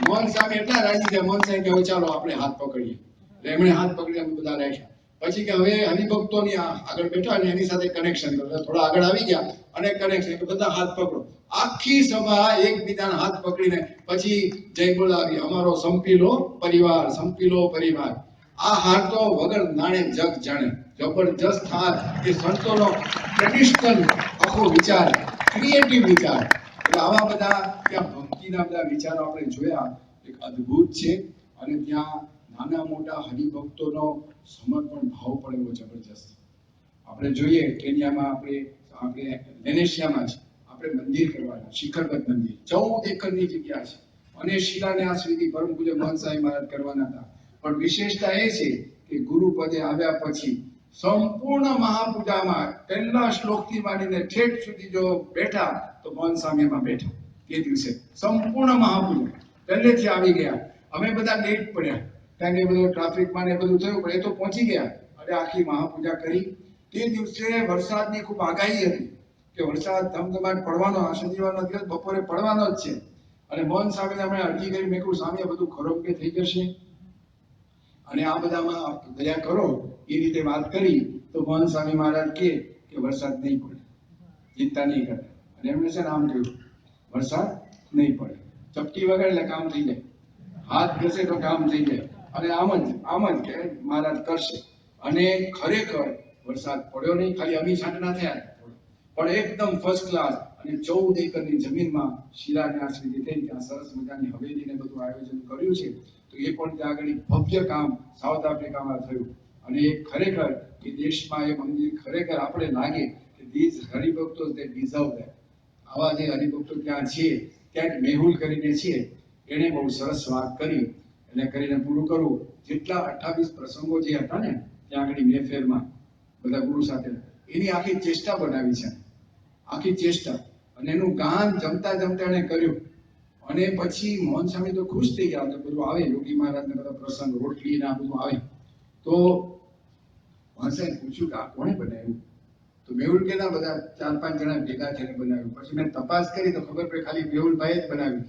મોહન સાહેબ એટલા રાજી થયા. મોહન સાહેબ કે હવે ચાલો આપણે હાથ પકડીએ. એમણે હાથ પકડી અમે બધા રાખ્યા. પછી કે હવે હરિભક્તોની આગળ બેઠા અને એની સાથે કનેક્શન કરો. થોડા આગળ આવી ગયા અને કનેક્શન, બધા હાથ પકડો. આખી સભા એકબીજાના હાથ પકડીને પછી જય બોલાવી, અમારો સંપીલો પરિવાર, સંપીલો પરિવાર. આ હાર તો વગર નાણે જગ જાણે. જબરજસ્ત હાર. એ સંતોનો ટ્રેડિશનલ આખો વિચાર, ક્રિએટિવ વિચાર. એટલે આવા બધા ત્યાં ભક્તિના બધા વિચારો આપણે જોયા, એક અદ્ભુત છે. અને ત્યાં નાના મોટા હરિભક્તોનો સમર્પણ ભાવ પણ એવો જબરજસ્ત. આપણે જોઈએ કેન્યામાં આપણે વેનેશિયામાં છે, આપણે મંદિર કરવાના, શિખરબદ્ધ મંદિર 14 એકરની જગ્યા છે અને શિલાન્યાસ વિધિ પરમ પૂજ્ય મોહન સાહેબ મહારાજ કરવાના હતા. પણ વિશેષતા એ છે કે ગુરુપદે આવ્યા પછી સંપૂર્ણ મહાપૂજામાં પહેલા શ્લોકથી માંડીને ઠેઠ સુધી જો બેઠા તો મોહન સ્વામીમાં બેઠા. તે દિવસે સંપૂર્ણ મહાપૂજા પહેલેથી આવી ગયા. અમે બધા લેટ પડ્યા કારણ કે એ બધું ટ્રાફિકમાં ને બધું થયું, પણ એ તો પહોંચી ગયા અને આખી મહાપૂજા કરી. તે દિવસે વરસાદની ખૂબ આગાહી હતી કે વરસાદ ધમધમાટ પડવાનો, આ શનિવારનો દિવસ બપોરે પડવાનો જ છે. અને મોહન સ્વામીને અમે અરજી કરી, મેં કહ્યું સ્વામી બધું ખરો કે થઈ જશે અને આ બધામાં દયા કરો એ રીતે વાત કરી. તો મોહન સ્વામી મહારાજ કે વરસાદ નહીં પડે, ચિંતા નહીં કરે. અને એમણે છે ને આમ કહ્યું વરસાદ નહીં પડે, ચપટી વગાડે એટલે કામ થઈ જાય, હાથ ઘસે તો કામ થઈ જાય. અને આમ જ કે મહારાજ કરશે. અને ખરેખર વરસાદ પડ્યો નહીં, ખાલી અમી છાંટણા થયા પણ એકદમ ફર્સ્ટ ક્લાસ. અને 14 એકરની જમીનમાં શિલાન્યાસ વિધિ થઈ, ત્યાં સરસ મજાની હવેલીને બધું આયોજન કર્યું છે. તો એ પણ ત્યાં આગળ ભવ્ય કામ સાઉથ આફ્રિકામાં થયું. અને ખરેખર એ દેશમાં એ મંદિર ખરેખર આપણે લાગે કે these હરિભક્તો they deserve that. આવા જે હરિભક્તો ત્યાં છે, ત્યાં મેહુલ કરીને છે, એને બહુ સરસ વાત કરી. એને કરીને પૂરું કરું. જેટલા 28 પ્રસંગો જે હતા ને ત્યાં આગળ મેફેરમાં બધા ગુરુ સાથે, એની આખી ચેષ્ટા બનાવી છે, આખી ચેષ્ટા. અને એનું ગાન જમતા જમતા એને કર્યું. અને પછી મોહન સ્વામી તો ખુશ થઈ ગયા. તો બધું આવે યોગી મહારાજ ને બધા પ્રસંગ, રોટલી ને આ બધું આવે. તો મોહન સાહેબ પૂછ્યું કે આ કોણે બનાવ્યું? તો મેહુલ કે ના બધા 4-5 જણા ભેગા થઈને બનાવ્યું. પછી મેં તપાસ કરી તો ખબર પડી ખાલી મેહુલભાઈ જ બનાવ્યું.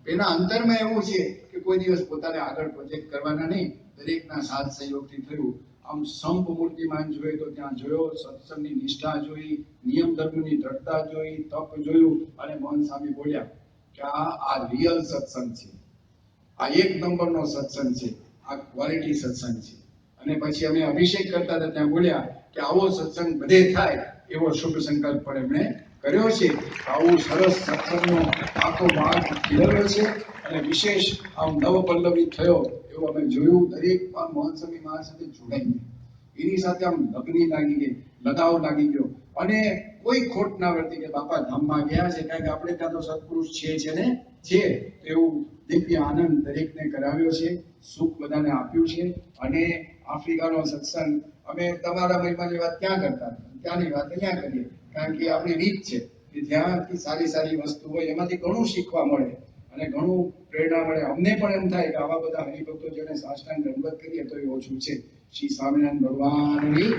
એના અંતરમાં એવું છે કે કોઈ દિવસ પોતાને આગળ પ્રોજેક્ટ કરવાના નહીં, દરેકના સાથ સહયોગથી થયું. આમ સંપ મૂર્તિમાન જોઈએ તો ત્યાં જોયો, સત્સંગની નિષ્ઠા જોઈ, નિયમ ધર્મની દ્રઢતા જોઈ, તપ જોયું. અને મોહન સ્વામી બોલ્યા કે આ રિયલ સત્સંગ છે, આ એક નંબરનો સત્સંગ છે, આ ક્વોલિટી સત્સંગ છે. અને પછી અમે અભિષેક કરતા હતા ત્યાં બોલ્યા કે આવો સત્સંગ બધે થાય એવો શુભ સંકલ્પ પણ એમણે કર્યો છે. આવું સરસ સત્સંગનો આખો ભાગ ખીલવ્યો છે. અને વિશેષ આમ નવપલ્લવી થયો એવું અમે જોયું. દરેક મોહન સ્વામી મહારાજ સાથે જોડાઈ ગયા, એની સાથે આમ લગ્ની લાગી ગઈ, લગાવ લાગી ગયો. અને કોઈ ખોટ ના વર્તી કે બાપા ધામમાં ગયા છે, કારણ કે આપણે ત્યાં તો સત્પુરુષ છે ને છે. એવું દિવ્ય આનંદ દરેકને કરાવ્યો છે, સુખ બધાને આપ્યું છે. અને આફ્રિકાનો સત્સંગ અમે તમારા મહિમાની વાત ક્યાં કરતા, ત્યાંની વાત અહીંયા કરીએ, કારણ કે આપણી રીત છે કે જ્યાંથી સારી સારી વસ્તુ હોય એમાંથી ઘણું શીખવા મળે અને ઘણું પ્રેરણા મળે. અમને પણ એમ થાય કે આવા બધા હરિભક્તો જેને સાષ્ટાંગ દંડવત કરીએ તો એ ઓછું છે. શ્રી સ્વામિનારાયણ ભગવાનની